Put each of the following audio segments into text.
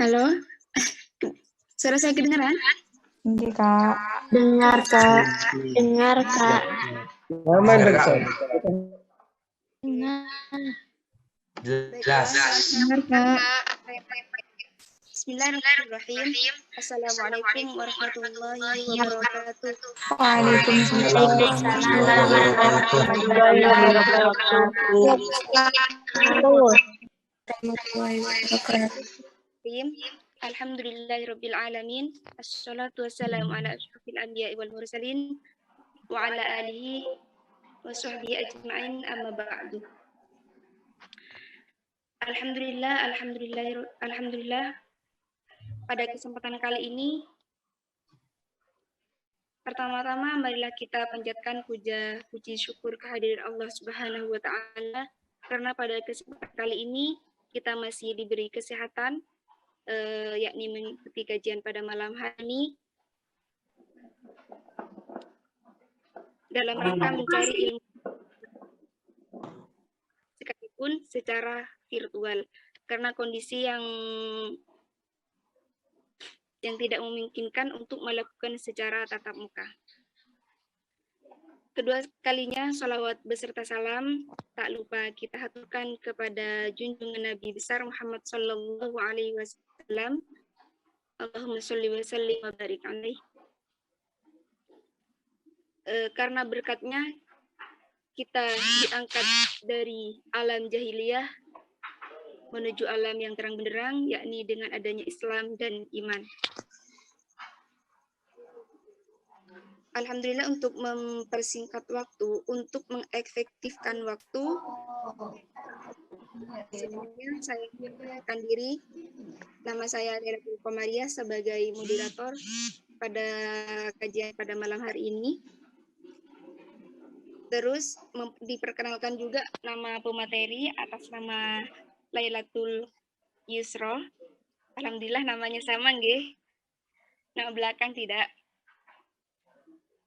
Halo, suara saya kedengaran? Iya, Kak. Dengar, Kak. Dengar, Kak. Dengar, Kak. Jelas. Dengar, Kak. Bismillahirrahmanirrahim. Assalamualaikum warahmatullahi wabarakatuh. Waalaikumsalam warahmatullahi wabarakatuh. Alhamdulillahirabbil alamin. Assalatu wassalamu ala asyrofil anbiya'i wal mursalin wa ala alihi wa sahbihi ajma'in, amma ba'du. Alhamdulillah. Pada kesempatan kali ini, pertama-tama marilah kita panjatkan puji syukur kehadiran Allah Subhanahu wa taala, karena pada kesempatan kali ini kita masih diberi kesehatan, yakni mengikuti kajian pada malam hari ini dalam rangka mencari ilmu sekalipun secara virtual, karena kondisi yang tidak memungkinkan untuk melakukan secara tatap muka. Kedua kalinya sholawat beserta salam tak lupa kita haturkan kepada junjungan Nabi besar Muhammad sallallahu alaihi wasallam. Allahumma sholli wa sallim wa barik alaihi. Karena berkatnya kita diangkat dari alam jahiliyah menuju alam yang terang benderang, yakni dengan adanya Islam dan iman. Alhamdulillah, untuk mempersingkat waktu, untuk mengefektifkan waktu, sebelumnya saya memperkenalkan diri. Nama saya Lela Komaria sebagai moderator pada kajian pada malam hari ini. Terus diperkenalkan juga nama pemateri atas nama Lailatul Yusra. Alhamdulillah namanya sama nggih. Nama belakang tidak.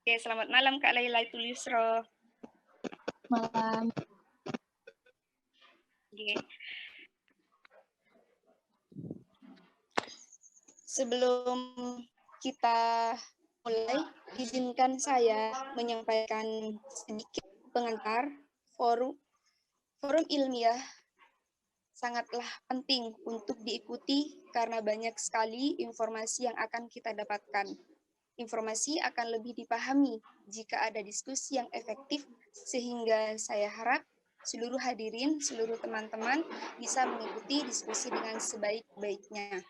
Oke, selamat malam Kak Lailatul Yusra. Malam. Oke. Sebelum kita mulai, izinkan saya menyampaikan sedikit pengantar. Forum ilmiah sangatlah penting untuk diikuti karena banyak sekali informasi yang akan kita dapatkan. Informasi akan lebih dipahami jika ada diskusi yang efektif, sehingga saya harap seluruh hadirin, seluruh teman-teman bisa mengikuti diskusi dengan sebaik-baiknya.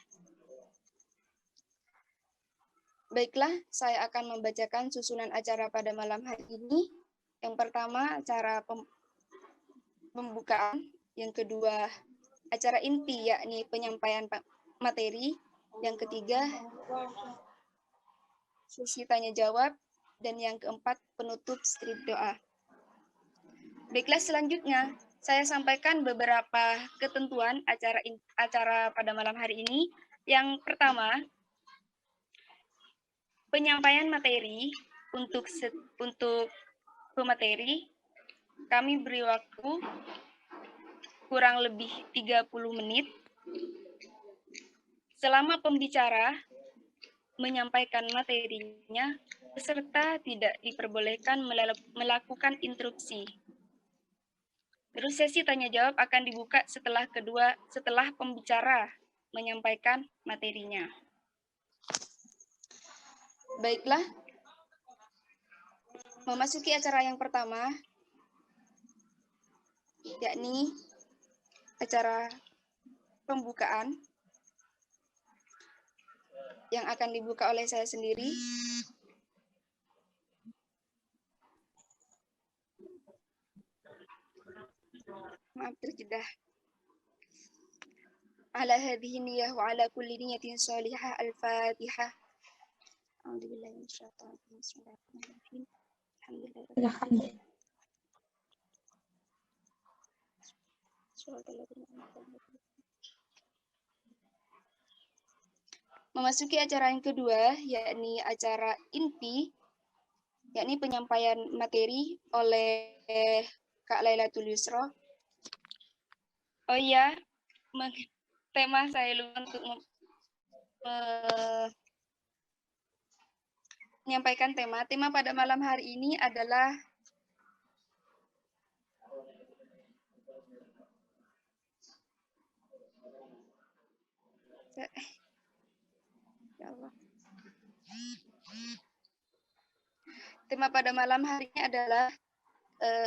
Baiklah, saya akan membacakan susunan acara pada malam hari ini. Yang pertama, acara pembukaan. Yang kedua, acara inti, yakni penyampaian materi. Yang ketiga, sesi tanya-jawab. Dan yang keempat, penutup strip doa. Baiklah, selanjutnya, saya sampaikan beberapa ketentuan acara pada malam hari ini. Yang pertama, penyampaian materi untuk pemateri, kami beri waktu kurang lebih 30 menit. Selama pembicara menyampaikan materinya, peserta tidak diperbolehkan melakukan interupsi. Terus sesi tanya-jawab akan dibuka setelah pembicara menyampaikan materinya. Baiklah, memasuki acara yang pertama, yakni acara pembukaan yang akan dibuka oleh saya sendiri. Maaf terjeda. Ala hadhihi niyyah wa ala kulli niyatin shalihah. Al-Fatihah. A'udzubillahi minasyaitonir rajim. Bismillahirrahmanirrahim. Alhamdulillah. Memasuki acara yang kedua, yakni acara inti, yakni penyampaian materi oleh Kak Lailatul Yusra. Oh iya, tema saya lupa untuk menyampaikan tema. Tema pada malam hari ini adalah ya Allah. Tema pada malam hari ini adalah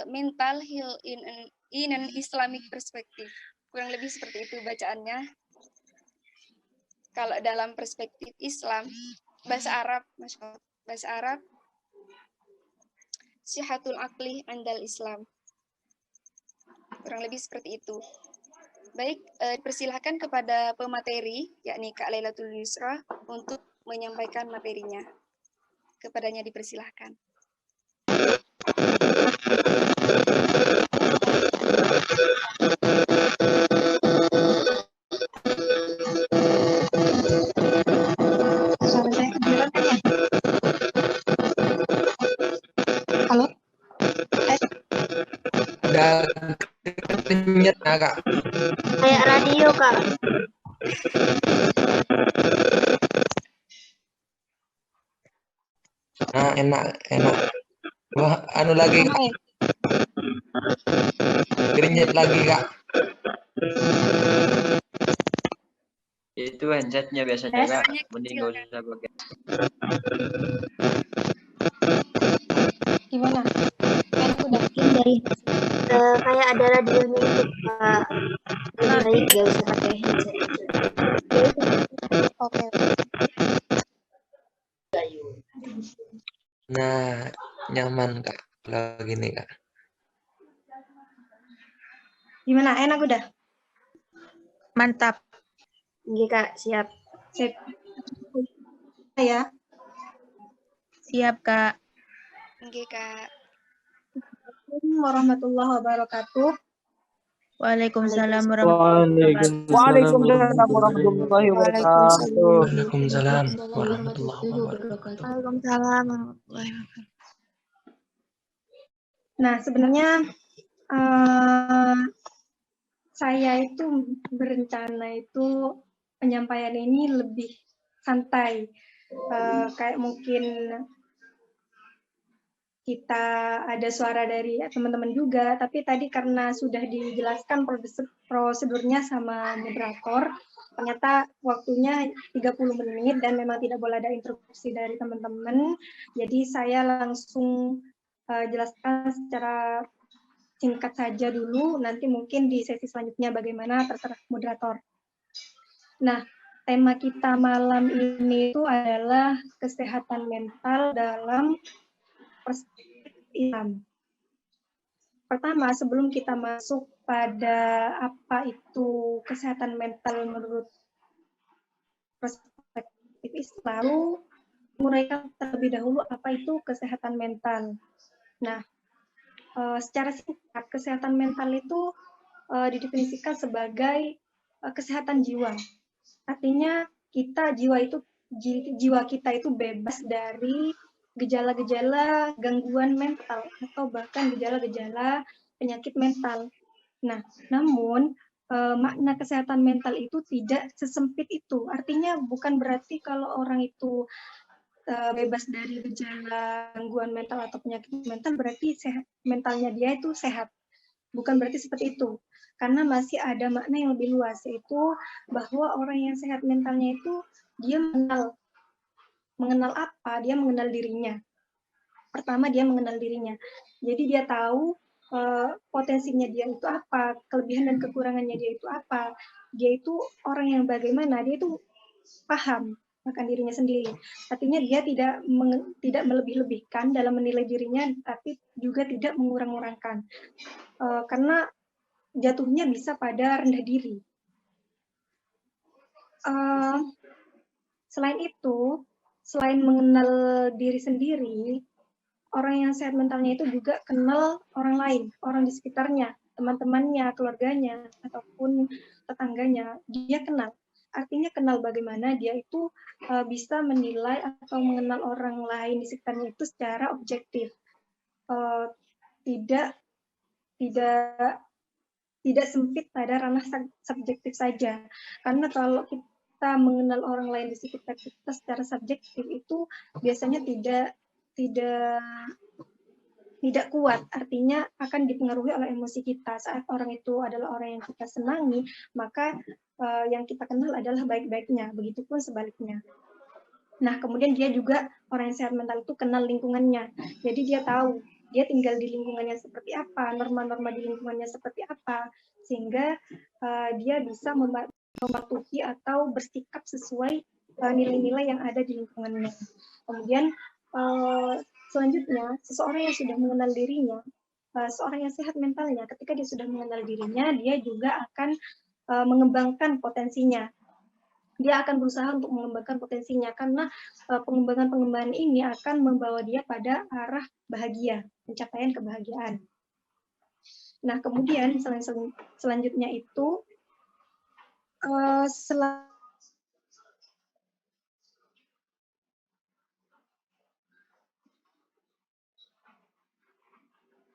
mental health in an Islamic perspective. Kurang lebih seperti itu bacaannya. Kalau dalam perspektif Islam, bahasa Arab, Sihatul Aqli Andal Islam. Kurang lebih seperti itu. Baik, persilahkan kepada pemateri, yakni Kak Lailatul Yusra, untuk menyampaikan materinya. Kepadanya dipersilahkan. Suara saya kedengeran kan ya? Halo? Udah kenyet nah, Kak. Kayak radio, Kak. Nah, enak. Wah, anu lagi, Kak. Sama ya? Kenyet lagi, Kak. Itu handsetnya biasanya, Kak. Suaranya Mending kecil, nggak usah pakai. Gimana? Enak udah? Mungkin dari kayak ada radionya itu, Kak. Lebih baik nggak usah pakai headset. Oke. Nah, nyaman, Kak. Kalau gini, Kak. Gimana? Enak udah? Mantap. Oke, Kak. Siap. Sip. Ya. Siap, Kak. Oke, Kak. Assalamualaikum warahmatullahi wabarakatuh. Waalaikumsalam Waalaikumsalam warahmatullahi wabarakatuh. Waalaikumsalam warahmatullahi wabarakatuh. Waalaikumsalam warahmatullahi wabarakatuh. Nah, sebenarnya saya itu berencana itu penyampaian ini lebih santai, kayak mungkin kita ada suara dari teman-teman juga, tapi tadi karena sudah dijelaskan prosedurnya sama moderator, ternyata waktunya 30 menit dan memang tidak boleh ada interupsi dari teman-teman, jadi saya langsung jelaskan secara singkat saja dulu, nanti mungkin di sesi selanjutnya bagaimana terserah moderator. Nah, tema kita malam ini itu adalah kesehatan mental dalam perspektif Islam. Pertama, sebelum kita masuk pada apa itu kesehatan mental menurut perspektif Islam, menguraikan terlebih dahulu apa itu kesehatan mental. Nah, secara singkat, kesehatan mental itu didefinisikan sebagai kesehatan jiwa. Artinya jiwa kita itu bebas dari gejala-gejala gangguan mental atau bahkan gejala-gejala penyakit mental. Nah, namun makna kesehatan mental itu tidak sesempit itu. Artinya bukan berarti kalau orang itu bebas dari gejala gangguan mental atau penyakit mental berarti mentalnya dia itu sehat. Bukan berarti seperti itu. Karena masih ada makna yang lebih luas, yaitu bahwa orang yang sehat mentalnya itu dia mengenal apa? Dia mengenal dirinya. Pertama, dia mengenal dirinya. Jadi dia tahu potensinya dia itu apa, kelebihan dan kekurangannya dia itu apa. Dia itu orang yang bagaimana, dia itu paham akan dirinya sendiri. Artinya dia tidak melebih-lebihkan dalam menilai dirinya, tapi juga tidak mengurang-urangkan. Karena jatuhnya bisa pada rendah diri. Selain itu, selain mengenal diri sendiri, orang yang sehat mentalnya itu juga kenal orang lain, orang di sekitarnya, teman-temannya, keluarganya, ataupun tetangganya. Dia kenal. Artinya kenal bagaimana dia itu bisa menilai atau mengenal orang lain di sekitarnya itu secara objektif. Tidak sempit pada ranah subjektif saja. Karena kalau kita mengenal orang lain di sekitar kita secara subjektif itu biasanya tidak kuat, artinya akan dipengaruhi oleh emosi kita. Saat orang itu adalah orang yang kita senangi, maka yang kita kenal adalah baik-baiknya, begitupun sebaliknya. Nah, kemudian dia juga, orang yang sehat mental itu kenal lingkungannya, jadi dia tahu dia tinggal di lingkungannya seperti apa, norma-norma di lingkungannya seperti apa, sehingga dia bisa mematuhi atau bersikap sesuai nilai-nilai yang ada di lingkungannya. Kemudian selanjutnya, seseorang yang sudah mengenal dirinya, seorang yang sehat mentalnya, ketika dia sudah mengenal dirinya, dia juga akan mengembangkan potensinya. Dia akan berusaha untuk mengembangkan potensinya, karena pengembangan ini akan membawa dia pada arah bahagia, pencapaian kebahagiaan. Nah, kemudian selanjutnya itu,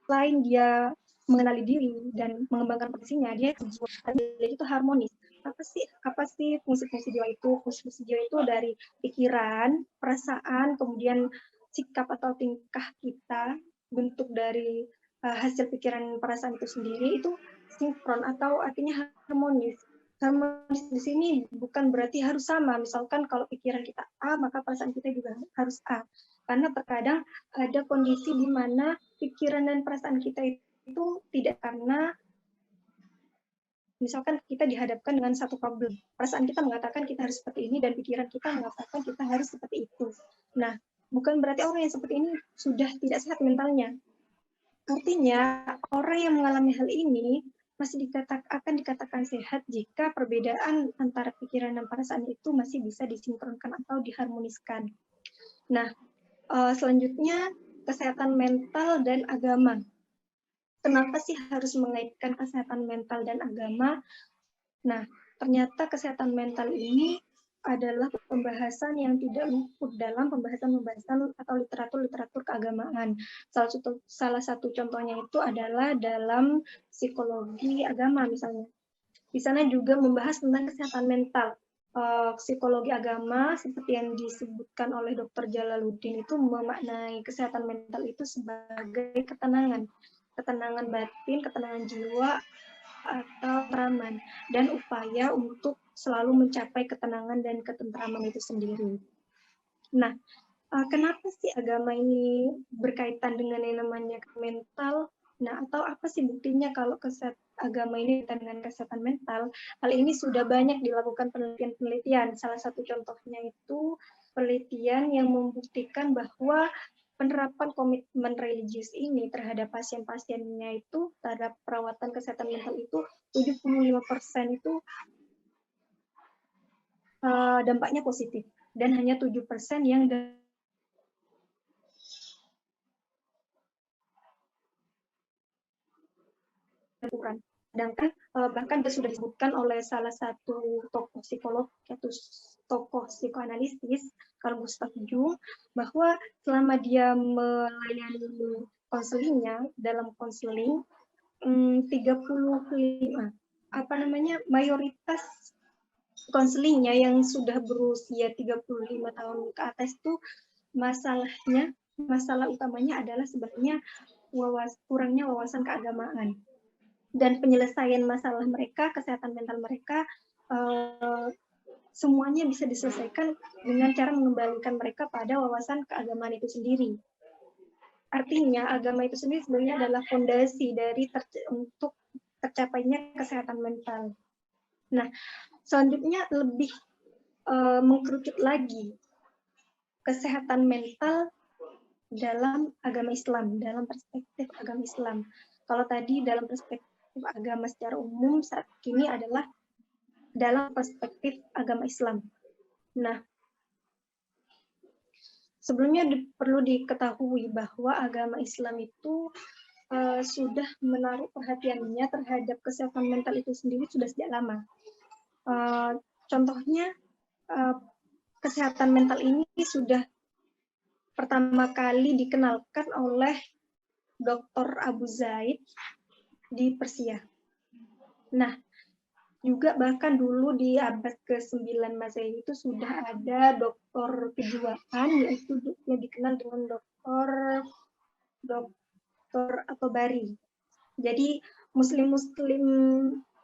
selain dia mengenali diri dan mengembangkan potensinya, dia itu harmonis. Apa sih fungsi-fungsi jiwa itu? Fungsi-fungsi jiwa itu dari pikiran, perasaan, kemudian sikap atau tingkah kita, bentuk dari hasil pikiran perasaan itu sendiri itu sinkron atau artinya harmonis. Harmonis di sini bukan berarti harus sama. Misalkan kalau pikiran kita A, maka perasaan kita juga harus A. Karena terkadang ada kondisi di mana pikiran dan perasaan kita itu tidak, karena misalkan kita dihadapkan dengan satu problem, perasaan kita mengatakan kita harus seperti ini dan pikiran kita mengatakan kita harus seperti itu. Nah, bukan berarti orang yang seperti ini sudah tidak sehat mentalnya. Artinya orang yang mengalami hal ini masih akan dikatakan sehat jika perbedaan antara pikiran dan perasaan itu masih bisa disinkronkan atau diharmoniskan. Nah, selanjutnya kesehatan mental dan agama. Kenapa sih harus mengaitkan kesehatan mental dan agama? Nah, ternyata kesehatan mental ini adalah pembahasan yang tidak luput dalam pembahasan atau literatur keagamaan. Salah satu contohnya itu adalah dalam psikologi agama misalnya. Di sana juga membahas tentang kesehatan mental. Psikologi agama seperti yang disebutkan oleh Dr. Jalaluddin itu memaknai kesehatan mental itu sebagai ketenangan batin, ketenangan jiwa, atau teraman, dan upaya untuk selalu mencapai ketenangan dan ketentraman itu sendiri. Nah, kenapa sih agama ini berkaitan dengan yang namanya mental? Nah, atau apa sih buktinya kalau agama ini berkaitan dengan kesehatan mental? Hal ini sudah banyak dilakukan penelitian. Salah satu contohnya itu penelitian yang membuktikan bahwa penerapan komitmen religius ini terhadap pasien-pasiennya itu, terhadap perawatan kesehatan mental itu 75% itu dampaknya positif, dan hanya 7% yang kurang. Sedangkan bahkan sudah disebutkan oleh salah satu tokoh psikolog, yaitu tokoh psikoanalisis, Carl Gustav Jung, bahwa selama dia melayani konselingnya, dalam konseling 35, konselingnya yang sudah berusia 35 tahun ke atas itu masalah utamanya adalah sebenarnya kurangnya wawasan keagamaan. Dan penyelesaian masalah mereka, kesehatan mental mereka, semuanya bisa diselesaikan dengan cara mengembalikan mereka pada wawasan keagamaan itu sendiri. Artinya, agama itu sendiri sebenarnya adalah fondasi dari untuk tercapainya kesehatan mental. Nah, selanjutnya lebih mengkerucut lagi kesehatan mental dalam agama Islam, dalam perspektif agama Islam. Kalau tadi dalam perspektif agama secara umum, saat ini adalah dalam perspektif agama Islam. Nah, sebelumnya perlu diketahui bahwa agama Islam itu sudah menaruh perhatiannya terhadap kesehatan mental itu sendiri sudah sejak lama. Contohnya, kesehatan mental ini sudah pertama kali dikenalkan oleh Dr. Abu Zaid di Persia. Nah, Juga bahkan dulu di abad ke-9 Masehi itu sudah ada doktor kejiwaan, yaitu yang dikenal dengan doktor Atobari. Jadi muslim-muslim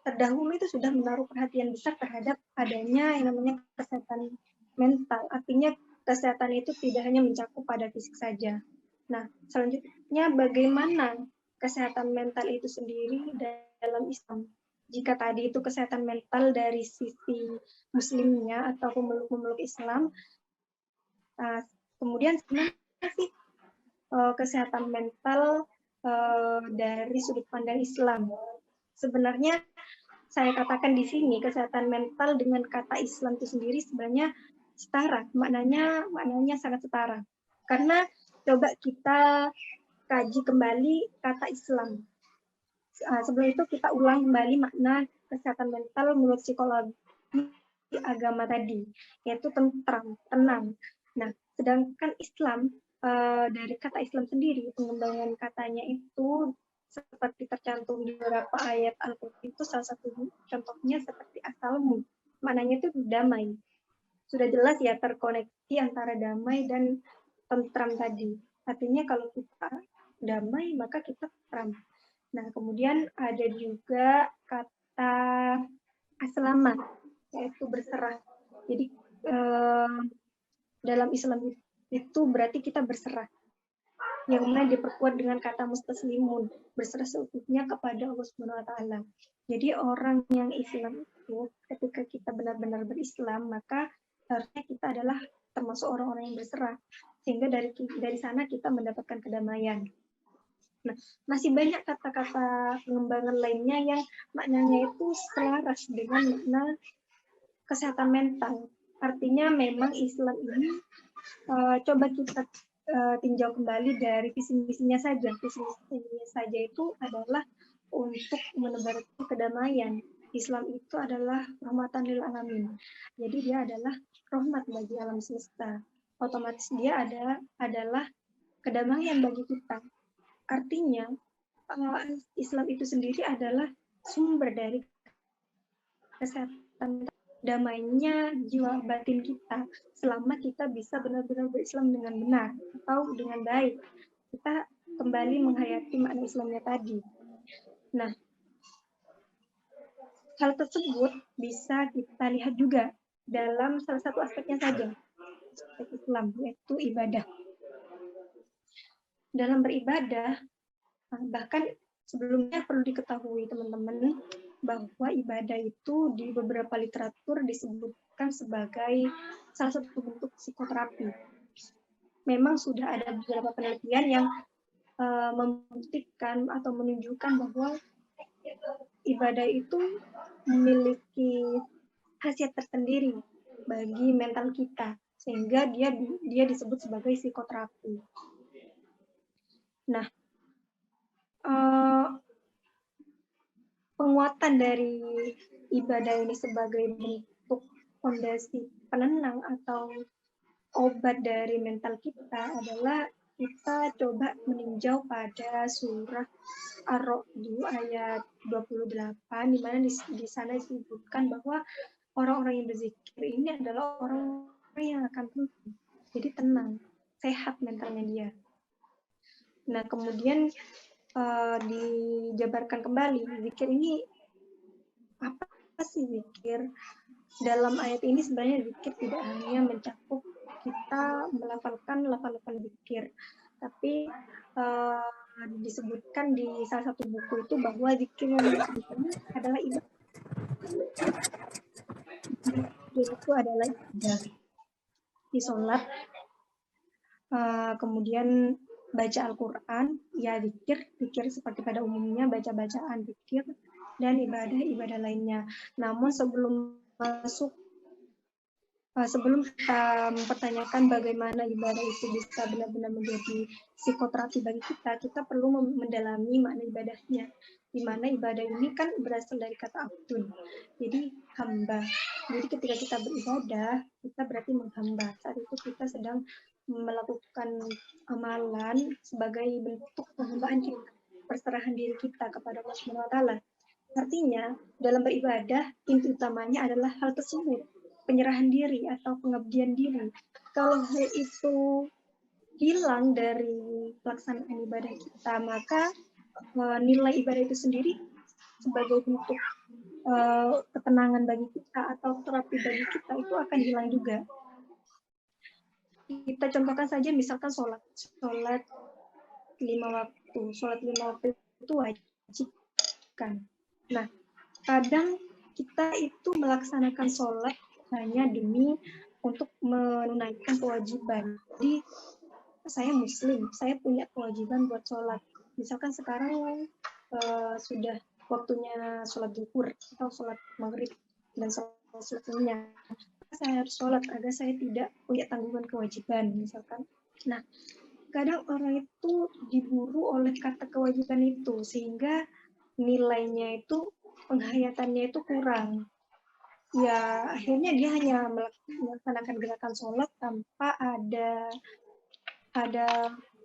terdahulu itu sudah menaruh perhatian besar terhadap adanya yang namanya kesehatan mental. Artinya kesehatan itu tidak hanya mencakup pada fisik saja. Nah, selanjutnya bagaimana kesehatan mental itu sendiri dalam Islam? Jika tadi itu kesehatan mental dari sisi muslimnya atau pemeluk-pemeluk Islam, kemudian sebenarnya sih kesehatan mental dari sudut pandang Islam. Sebenarnya saya katakan di sini kesehatan mental dengan kata Islam itu sendiri sebenarnya setara, maknanya sangat setara. Karena coba kita kaji kembali kata Islam. Sebelum itu kita ulang kembali makna kesehatan mental menurut psikologi agama tadi, yaitu tentram, tenang. Nah, sedangkan Islam dari kata Islam sendiri, pengembangan katanya itu seperti tercantum di beberapa ayat Al-Quran itu salah satu contohnya seperti asalmu, maknanya itu damai. Sudah jelas ya terkoneksi antara damai dan tentram tadi. Artinya kalau kita damai maka kita tentram. Nah, kemudian ada juga kata aslama, yaitu berserah. Jadi dalam Islam itu berarti kita berserah. Yang mana diperkuat dengan kata mustaslimun, berserah seutuhnya kepada Allah Subhanahu wa taala. Jadi orang yang Islam itu ketika kita benar-benar berislam, maka harusnya kita adalah termasuk orang-orang yang berserah. Sehingga dari sana kita mendapatkan kedamaian. Nah, masih banyak kata-kata pengembangan lainnya yang maknanya itu selaras dengan makna kesehatan mental. Artinya memang Islam ini coba kita tinjau kembali dari visi misinya saja. Visi misinya saja itu adalah untuk menebarkan kedamaian. Islam itu adalah rahmatan lil alamin. Jadi dia adalah rahmat bagi alam semesta. Otomatis dia adalah kedamaian bagi kita. Artinya Islam itu sendiri adalah sumber dari kesehatan damainya jiwa batin kita selama kita bisa benar-benar berislam dengan benar atau dengan baik. Kita kembali menghayati makna Islamnya tadi. Nah, hal tersebut bisa kita lihat juga dalam salah satu aspeknya saja, aspek Islam, yaitu ibadah. Dalam beribadah, bahkan sebelumnya perlu diketahui teman-teman bahwa ibadah itu di beberapa literatur disebutkan sebagai salah satu bentuk psikoterapi. Memang sudah ada beberapa penelitian yang membuktikan atau menunjukkan bahwa ibadah itu memiliki khasiat tersendiri bagi mental kita, sehingga dia disebut sebagai psikoterapi. Nah, penguatan dari ibadah ini sebagai bentuk fondasi penenang atau obat dari mental kita adalah kita coba meninjau pada surah Ar-Ra'd ayat 28, di mana di sana disebutkan bahwa orang-orang yang berzikir ini adalah orang-orang yang akan tenang, jadi tenang, sehat mentalnya dia. Nah, kemudian dijabarkan kembali, zikir ini apa sih zikir? Dalam ayat ini sebenarnya zikir tidak hanya mencakup kita melafalkan lafal-lafal zikir, tapi disebutkan di salah satu buku itu bahwa zikir yang adalah ibadah. Itu adalah ibadah di sholat, kemudian baca Al-Quran, ya zikir seperti pada umumnya, baca-bacaan zikir, dan ibadah-ibadah lainnya. Namun sebelum kita mempertanyakan bagaimana ibadah itu bisa benar-benar menjadi psikoterapi bagi kita perlu mendalami makna ibadahnya. Di mana ibadah ini kan berasal dari kata abdun, jadi hamba. Jadi ketika kita beribadah, kita berarti menghamba. Saat itu kita sedang melakukan amalan sebagai bentuk penghambaan kita, perserahan diri kita kepada Allah Subhanahu wa taala. Artinya, dalam beribadah, inti utamanya adalah hal tersebut, penyerahan diri atau pengabdian diri. Kalau hal itu hilang dari pelaksanaan ibadah kita, maka nilai ibadah itu sendiri sebagai bentuk ketenangan bagi kita atau terapi bagi kita itu akan hilang juga. Kita contohkan saja misalkan sholat 5 waktu. Sholat 5 waktu itu wajib kan. Nah, kadang kita itu melaksanakan sholat hanya demi untuk menunaikan kewajiban. Jadi, saya muslim, saya punya kewajiban buat sholat. Misalkan sekarang sudah waktunya sholat zuhur atau sholat maghrib dan sholat sunnahnya. Saya harus sholat agar saya tidak punya tanggungan kewajiban, misalkan. Nah, kadang orang itu diburu oleh kata kewajiban itu, sehingga nilainya itu, penghayatannya itu kurang. Ya, akhirnya dia hanya melaksanakan gerakan sholat tanpa ada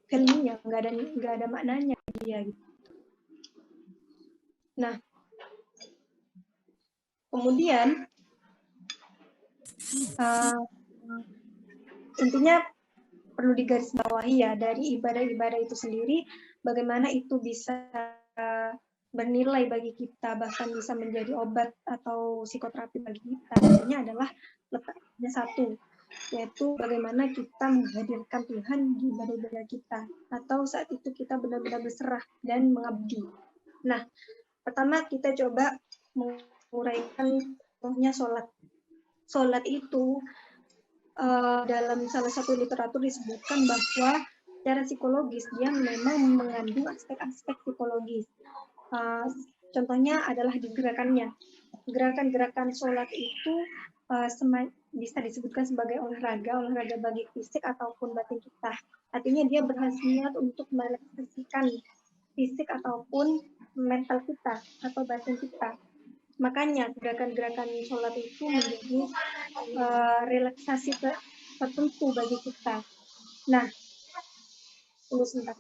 value-nya, nggak ada maknanya dia. Gitu. Nah, kemudian intinya perlu digarisbawahi ya, dari ibadah-ibadah itu sendiri, bagaimana itu bisa bernilai bagi kita, bahkan bisa menjadi obat atau psikoterapi bagi kita. Artinya adalah letaknya satu, yaitu bagaimana kita menghadirkan Tuhan di ibadah-ibadah kita, atau saat itu kita benar-benar berserah dan mengabdi. Nah, pertama kita coba menguraikan contohnya sholat. Sholat itu dalam salah satu literatur disebutkan bahwa secara psikologis dia memang mengandung aspek-aspek psikologis. Contohnya adalah di gerakannya. Gerakan-gerakan sholat itu bisa disebutkan sebagai olahraga bagi fisik ataupun batin kita. Artinya dia berhasiat untuk merelaksasikan fisik ataupun mental kita atau batin kita. Makanya gerakan-gerakan sholat itu menjadi relaksasi tertentu bagi kita. Nah, tunggu sebentar.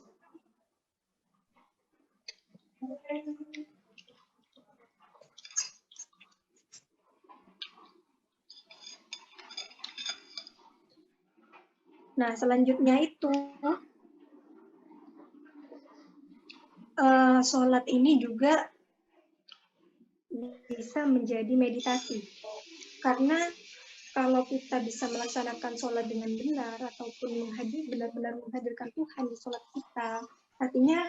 Nah, selanjutnya itu sholat ini juga bisa menjadi meditasi. Karena kalau kita bisa melaksanakan sholat dengan benar ataupun benar-benar menghadirkan Tuhan di sholat kita, artinya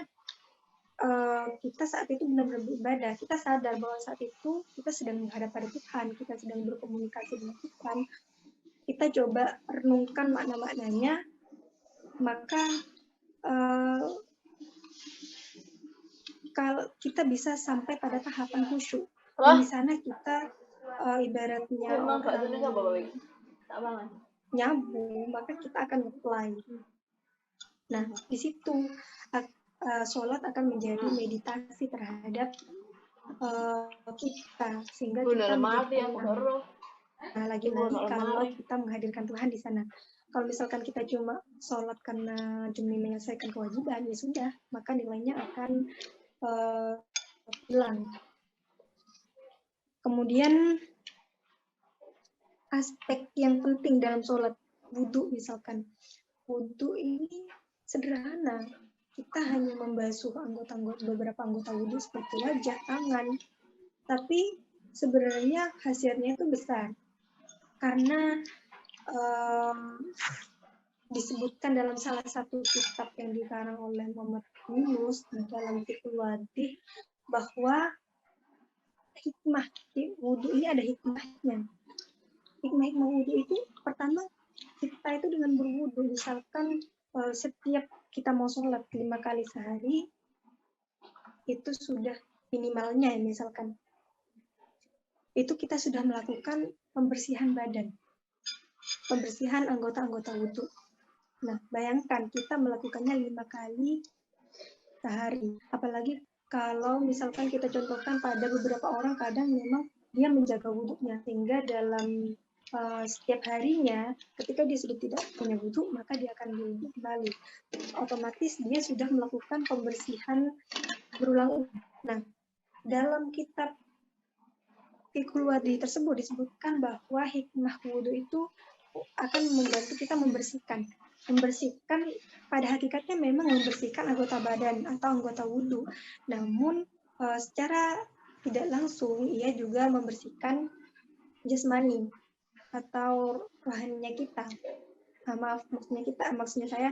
kita saat itu benar-benar beribadah. Kita sadar bahwa saat itu kita sedang menghadap pada Tuhan, kita sedang berkomunikasi dengan Tuhan. Kita coba renungkan makna-maknanya, maka kalau kita bisa sampai pada tahapan khusyuk. Dan di sana kita ibaratnya nyambung, maka kita akan apply. Nah, di situ sholat akan menjadi meditasi terhadap kita, sehingga kita menjadi tenang. Nah, lagi-lagi kalau kita menghadirkan Tuhan di sana. Kalau misalkan kita cuma sholat karena demi menyelesaikan kewajiban, ya sudah, maka nilainya akan hilang. Kemudian aspek yang penting dalam sholat, wudhu misalkan. Wudhu ini sederhana. Kita hanya membasuh beberapa anggota wudhu seperti wajah, tangan. Tapi sebenarnya khasiatnya itu besar. Karena disebutkan dalam salah satu kitab yang dikarang oleh Muhammad Yunus dalam Fiqhul Wadih bahwa hikmah wudhu ini ada hikmahnya. Hikmah wudhu itu pertama, kita itu dengan berwudhu, misalkan setiap kita mau sholat 5 kali sehari, itu sudah minimalnya ya misalkan. Itu kita sudah melakukan pembersihan badan. Pembersihan anggota-anggota wudhu. Nah, bayangkan kita melakukannya 5 kali sehari. Apalagi kalau misalkan kita contohkan pada beberapa orang kadang memang dia menjaga wudhunya, sehingga dalam setiap harinya ketika dia sudah tidak punya wudhu, maka dia akan berwudhu kembali. Otomatis dia sudah melakukan pembersihan berulang-ulang. Nah, dalam kitab Fiqhul Wadi tersebut disebutkan bahwa hikmah wudhu itu akan membantu kita membersihkan. Membersihkan pada hakikatnya memang membersihkan anggota badan atau anggota wudhu. Namun secara tidak langsung ia juga membersihkan jasmani atau rohaninya kita. Maksudnya saya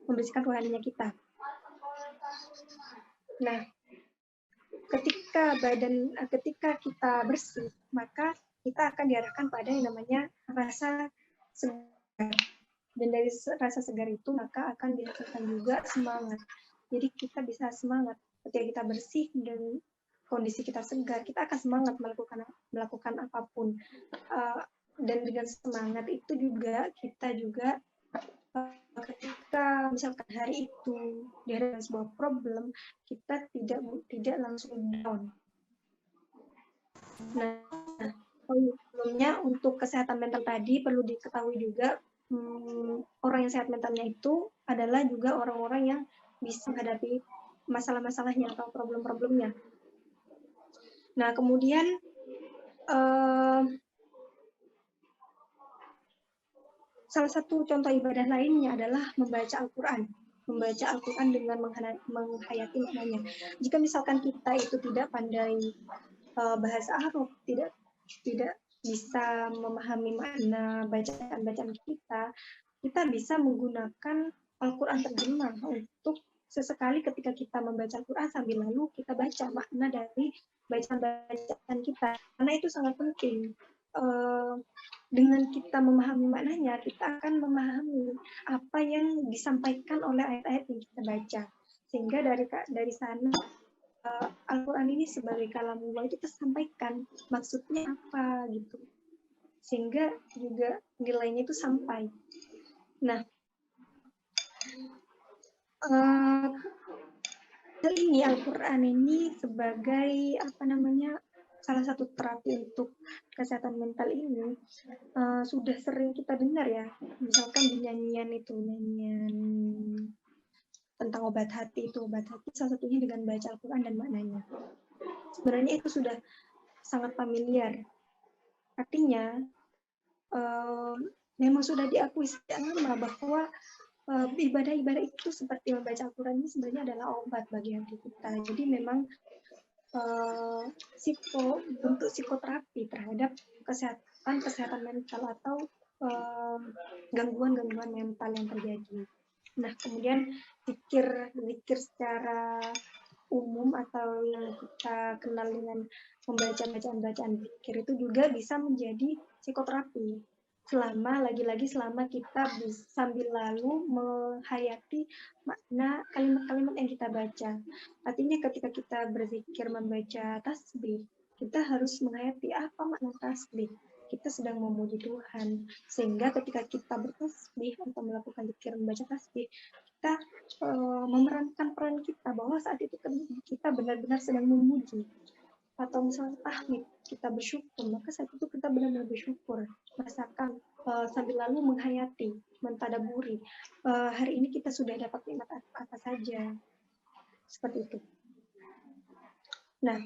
membersihkan rohaninya kita. Nah, ketika kita bersih, maka kita akan diarahkan pada yang namanya rasa segar. Dan dari rasa segar itu maka akan dihasilkan juga semangat. Jadi kita bisa semangat ketika kita bersih dan kondisi kita segar, kita akan semangat melakukan apapun. Dan dengan semangat itu juga kita juga ketika misalkan hari itu dihadapkan sebuah problem, kita tidak langsung down. Nah, sebelumnya untuk kesehatan mental tadi perlu diketahui juga orang yang sehat mentalnya itu adalah juga orang-orang yang bisa menghadapi masalah-masalahnya atau problem-problemnya. Nah, kemudian salah satu contoh ibadah lainnya adalah membaca Al-Quran. Membaca Al-Quran dengan menghayati maknanya. Jika misalkan kita itu tidak pandai bahasa Arab, tidak bisa memahami makna bacaan-bacaan kita bisa menggunakan Al-Quran terjemah untuk sesekali ketika kita membaca Al-Quran sambil lalu kita baca makna dari bacaan-bacaan kita. Karena itu sangat penting. Dengan kita memahami maknanya, kita akan memahami apa yang disampaikan oleh ayat-ayat yang kita baca. Sehingga dari sana Al-Quran ini sebagai kalamullah itu tersampaikan maksudnya apa gitu, sehingga juga nilainya itu sampai. Nah, ini Al-Quran ini sebagai salah satu terapi untuk kesehatan mental ini sudah sering kita dengar ya, misalkan di nyanyian tentang obat hati salah satunya dengan baca Al-Quran dan maknanya. Sebenarnya itu sudah sangat familiar. Artinya memang sudah diakui sejak lama bahwa ibadah-ibadah itu seperti membaca Al-Quran ini sebenarnya adalah obat bagi hati kita. Jadi memang bentuk psikoterapi terhadap kesehatan mental atau gangguan-gangguan mental yang terjadi. Nah, kemudian zikir secara umum atau yang kita kenal dengan membaca bacaan zikir itu juga bisa menjadi psikoterapi. Selama kita sambil lalu menghayati makna kalimat-kalimat yang kita baca. Artinya ketika kita berzikir membaca tasbih, kita harus menghayati apa makna tasbih. Kita sedang memuji Tuhan, sehingga ketika kita bertasbih atau melakukan zikir membaca tasbih, kita memerankan peran kita bahwa saat itu kita benar-benar sedang memuji. Atau misalnya tahmid, kita bersyukur, maka saat itu kita benar-benar bersyukur, merasakan sambil lalu menghayati, mentadaburi hari ini kita sudah dapat nikmat apa saja, seperti itu. Nah,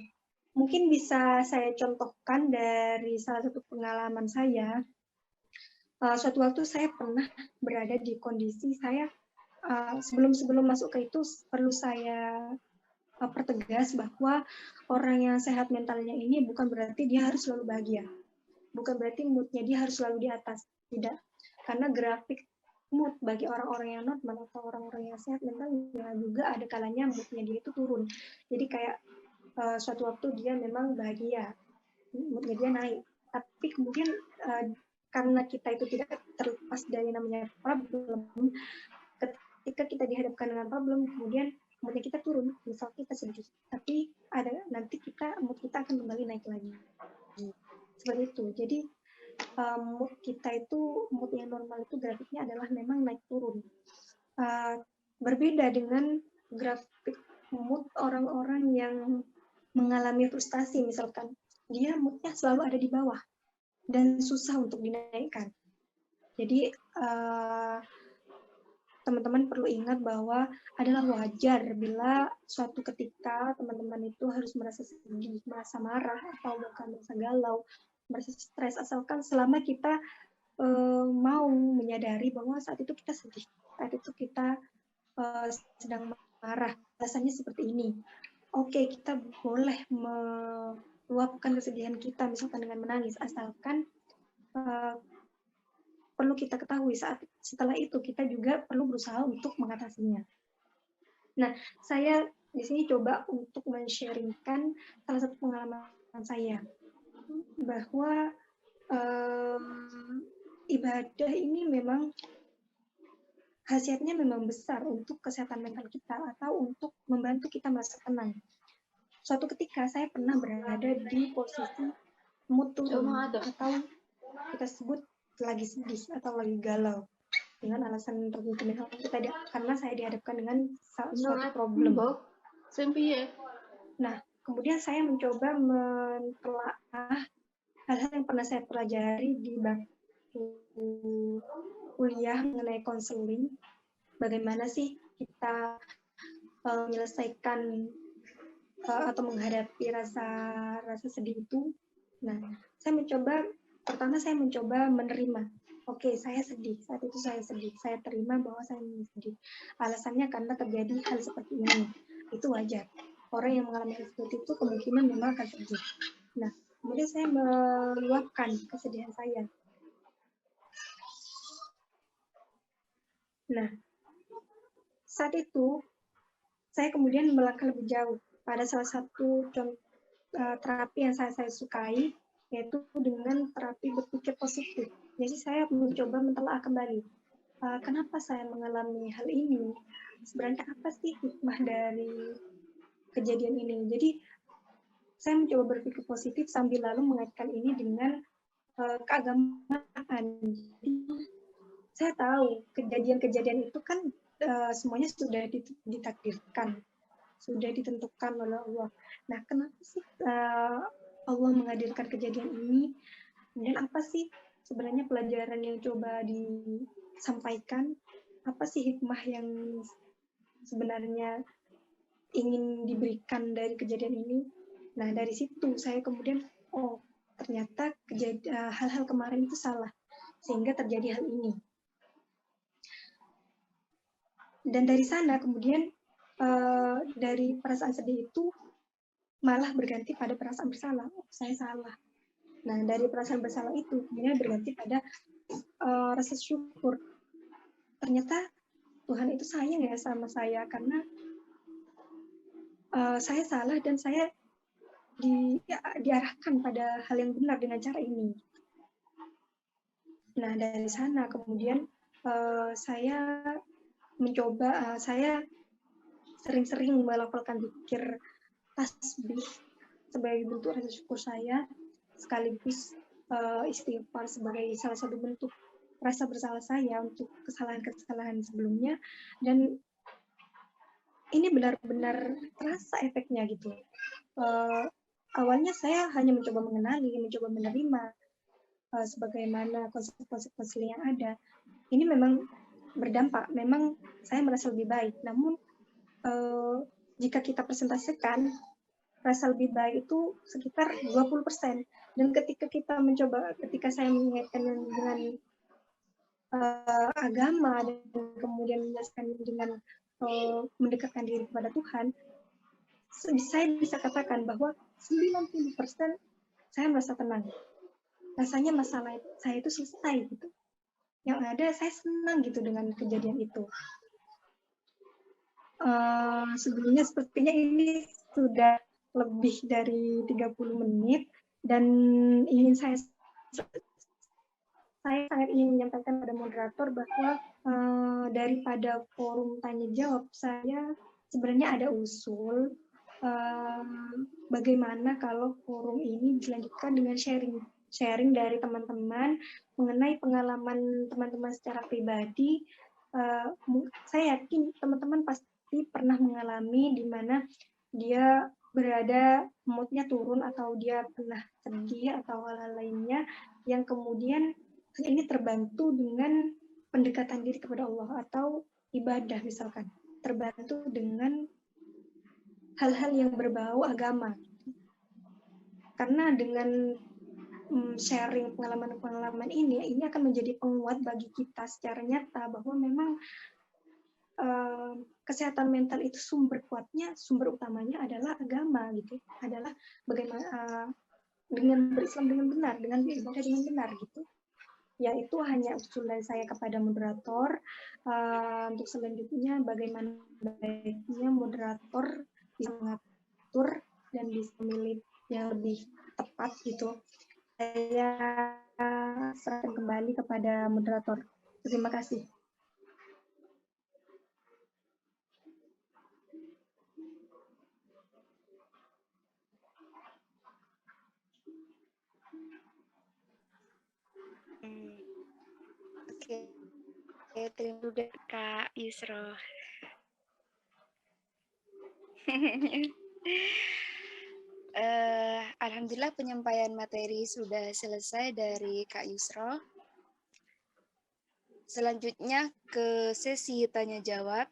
mungkin bisa saya contohkan dari salah satu pengalaman saya. Suatu waktu saya pernah berada di kondisi saya sebelum masuk ke itu perlu saya pertegas bahwa orang yang sehat mentalnya ini bukan berarti dia harus selalu bahagia, bukan berarti moodnya dia harus selalu di atas, tidak. Karena grafik mood bagi orang-orang yang normal atau orang-orang yang sehat mentalnya juga ada kalanya moodnya dia itu turun. Jadi kayak suatu waktu dia memang bahagia, moodnya dia naik, tapi kemudian karena kita itu tidak terlepas dari namanya problem, ketika kita dihadapkan dengan problem, kemudian moodnya kita turun, misal kita sedih, tapi nanti mood kita akan kembali naik lagi. Seperti itu. Jadi mood kita itu, mood yang normal itu grafiknya adalah memang naik turun. Berbeda dengan grafik mood orang-orang yang mengalami frustasi, misalkan dia moodnya selalu ada di bawah dan susah untuk dinaikkan. Jadi teman-teman perlu ingat bahwa adalah wajar bila suatu ketika teman-teman itu harus merasa sedih, merasa marah, atau bahkan merasa galau, merasa stres, asalkan selama kita mau menyadari bahwa saat itu kita sedih, saat itu kita sedang marah, alasannya seperti ini. Oke, kita boleh meluapkan kesedihan kita, misalkan dengan menangis, asalkan perlu kita ketahui setelah itu kita juga perlu berusaha untuk mengatasinya. Nah, saya di sini coba untuk men-sharingkan salah satu pengalaman saya bahwa ibadah ini memang khasiatnya memang besar untuk kesehatan mental kita atau untuk membantu kita merasa tenang. Suatu ketika saya pernah berada di posisi mood turun atau kita sebut lagi sedih atau lagi galau dengan alasan tertentu, misalnya karena saya dihadapkan dengan suatu problem. Nah, kemudian saya mencoba mentelaah hal-hal yang pernah saya pelajari di waktu kuliah mengenai konseling. Bagaimana sih kita menyelesaikan atau menghadapi rasa sedih itu. Nah, pertama saya mencoba menerima. Oke, saya sedih. Saat itu saya sedih. Saya terima bahwa saya sedih. Alasannya karena terjadi hal seperti ini. Itu wajar. Orang yang mengalami hal seperti itu kemungkinan memang akan sedih. Nah, kemudian saya meluapkan kesedihan saya. Nah, saat itu saya kemudian melangkah lebih jauh pada salah satu terapi yang saya sukai, yaitu dengan terapi berpikir positif. Jadi saya mencoba mentelaah kembali, kenapa saya mengalami hal ini, sebenarnya apa sih hikmah dari kejadian ini. Jadi saya mencoba berpikir positif sambil lalu mengaitkan ini dengan keagamaan. Jadi saya tahu kejadian-kejadian itu kan semuanya sudah ditakdirkan, sudah ditentukan oleh Allah. Nah, kenapa sih Allah menghadirkan kejadian ini? Dan apa sih sebenarnya pelajaran yang coba disampaikan? Apa sih hikmah yang sebenarnya ingin diberikan dari kejadian ini? Nah, dari situ saya kemudian, ternyata hal-hal kemarin itu salah, sehingga terjadi hal ini. Dan dari sana kemudian dari perasaan sedih itu malah berganti pada perasaan bersalah. Saya salah. Nah, dari perasaan bersalah itu kemudian berganti pada rasa syukur. Ternyata Tuhan itu sayang ya sama saya karena saya salah dan saya diarahkan pada hal yang benar dengan cara ini. Nah, dari sana kemudian saya mencoba, saya sering-sering melafalkan zikir tasbih sebagai bentuk rasa syukur saya, sekaligus istighfar sebagai salah satu bentuk rasa bersalah saya untuk kesalahan-kesalahan sebelumnya, dan ini benar-benar terasa efeknya gitu. Awalnya saya hanya mencoba mengenali, mencoba menerima sebagaimana konsep-konsep yang ada. Ini memang berdampak, memang saya merasa lebih baik. Namun jika kita presentasikan, rasa lebih baik itu sekitar 20%. Dan ketika saya mengaitkan dengan agama dan kemudian menjelaskan dengan mendekatkan diri kepada Tuhan, saya bisa katakan bahwa 90% saya merasa tenang. Rasanya masalah saya itu selesai gitu. Yang ada saya senang gitu dengan kejadian itu. Sebelumnya sepertinya ini sudah lebih dari 30 menit dan saya sangat ingin menyampaikan pada moderator bahwa daripada forum tanya jawab, saya sebenarnya ada usul bagaimana kalau forum ini dilanjutkan dengan sharing dari teman-teman mengenai pengalaman teman-teman secara pribadi. Saya yakin teman-teman pasti pernah mengalami di mana dia berada moodnya turun atau dia pernah sedih atau hal-hal lainnya yang kemudian ini terbantu dengan pendekatan diri kepada Allah atau ibadah misalkan, terbantu dengan hal-hal yang berbau agama. Karena dengan sharing pengalaman-pengalaman ini akan menjadi penguat bagi kita secara nyata bahwa memang kesehatan mental itu sumber utamanya adalah agama gitu, adalah bagaimana dengan berislam dengan benar, dengan beribadah dengan benar gitu. Ya itu hanya usul dari saya kepada moderator. Untuk selanjutnya bagaimana baiknya moderator bisa mengatur dan bisa memilih yang lebih tepat gitu. Saya serahkan kembali kepada moderator. Terima kasih. Oke, terima kasih Kak Yusro. Alhamdulillah penyampaian materi sudah selesai dari Kak Yusro. Selanjutnya ke sesi tanya jawab.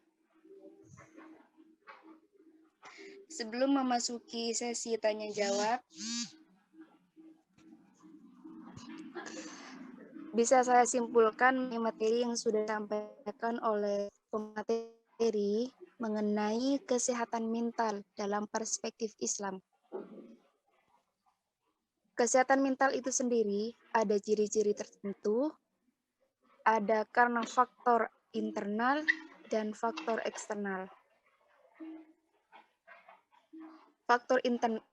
Sebelum memasuki sesi tanya jawab, bisa saya simpulkan materi yang sudah disampaikan oleh pemateri mengenai kesehatan mental dalam perspektif Islam. Kesehatan mental itu sendiri ada ciri-ciri tertentu, ada karena faktor internal dan faktor eksternal. Faktor internal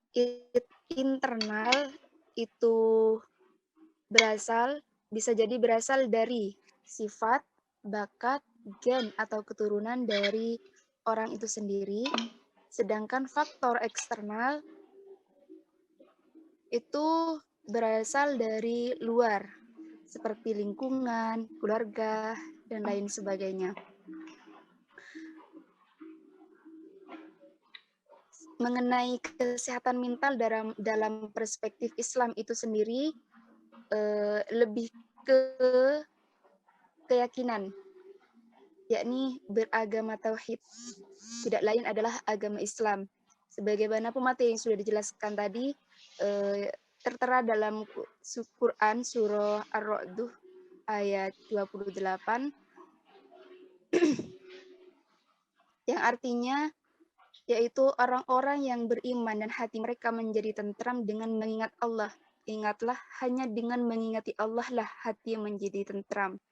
itu bisa jadi berasal dari sifat, bakat, gen atau keturunan dari orang itu sendiri. Sedangkan faktor eksternal itu berasal dari luar, seperti lingkungan, keluarga, dan lain sebagainya. Mengenai kesehatan mental dalam perspektif Islam itu sendiri, lebih ke keyakinan, yakni beragama tauhid. Tidak lain adalah agama Islam. Sebagaimana pemateri yang sudah dijelaskan tadi, tertera dalam Quran surah Ar-Ra'd ayat 28 yang artinya yaitu orang-orang yang beriman dan hati mereka menjadi tentram dengan mengingat Allah. Ingatlah, hanya dengan mengingati Allah lah hati menjadi tentram.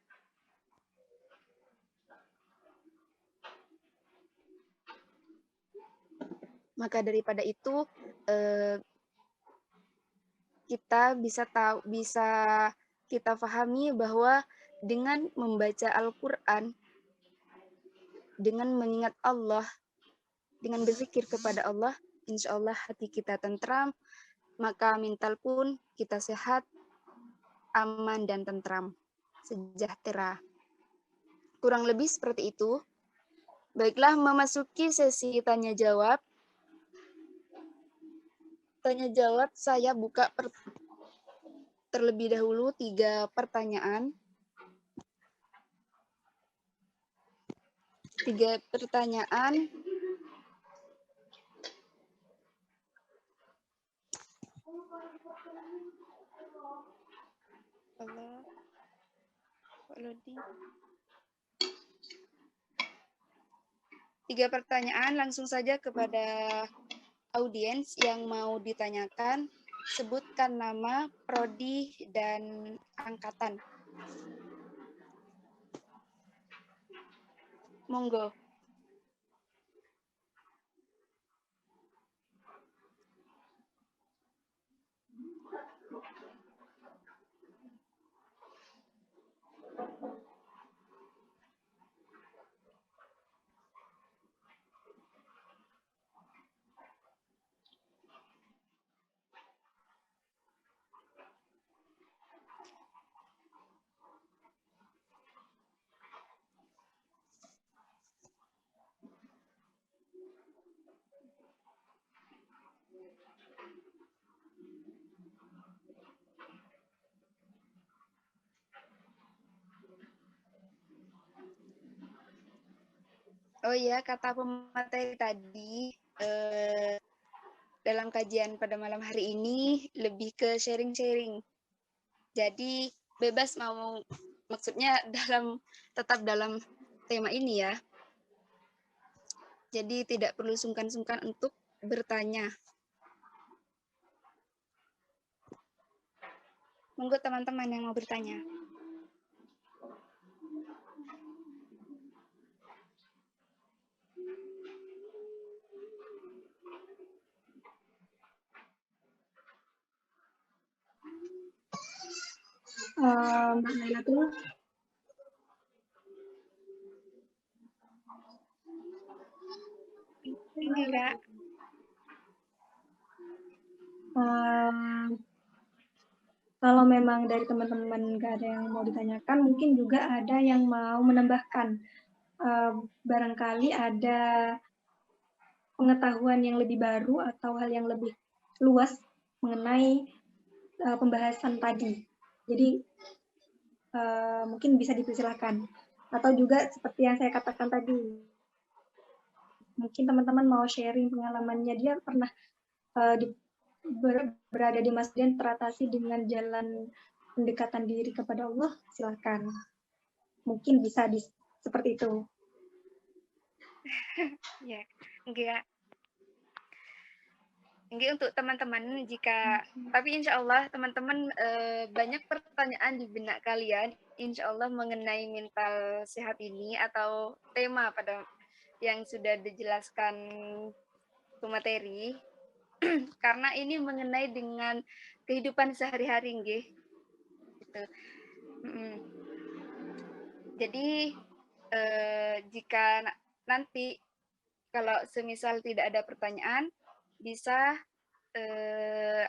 Maka daripada itu kita bisa kita pahami bahwa dengan membaca Al-Quran, dengan mengingat Allah, dengan berzikir kepada Allah, insya Allah hati kita tentram, maka mental pun kita sehat, aman dan tentram, sejahtera. Kurang lebih seperti itu. Baiklah, memasuki sesi tanya jawab. Tanya jawab saya buka terlebih dahulu 3 pertanyaan. 3 pertanyaan. Tiga pertanyaan langsung saja kepada audiens yang mau ditanyakan. Sebutkan nama, prodi, dan angkatan. Monggo. Oh iya, kata pemateri tadi, dalam kajian pada malam hari ini lebih ke sharing-sharing. Jadi bebas mau, maksudnya tetap dalam tema ini ya. Jadi tidak perlu sungkan-sungkan untuk bertanya. Monggo teman-teman yang mau bertanya. Mbak Lailatul. Ini Kak. Kalau memang dari teman-teman nggak ada yang mau ditanyakan, mungkin juga ada yang mau menambahkan. Barangkali ada pengetahuan yang lebih baru atau hal yang lebih luas mengenai pembahasan tadi. Jadi mungkin bisa dipersilahkan. Atau juga seperti yang saya katakan tadi, mungkin teman-teman mau sharing pengalamannya, dia pernah berada di masjid dan teratasi dengan jalan pendekatan diri kepada Allah, silakan. Mungkin bisa seperti itu. Ya, enggak. Enggak untuk teman-teman tapi insya Allah teman-teman banyak pertanyaan di benak kalian, insya Allah mengenai mental sehat ini atau tema pada yang sudah dijelaskan pemateri, karena ini mengenai dengan kehidupan sehari-hari, nggih. Gitu. Jadi jika nanti kalau semisal tidak ada pertanyaan, bisa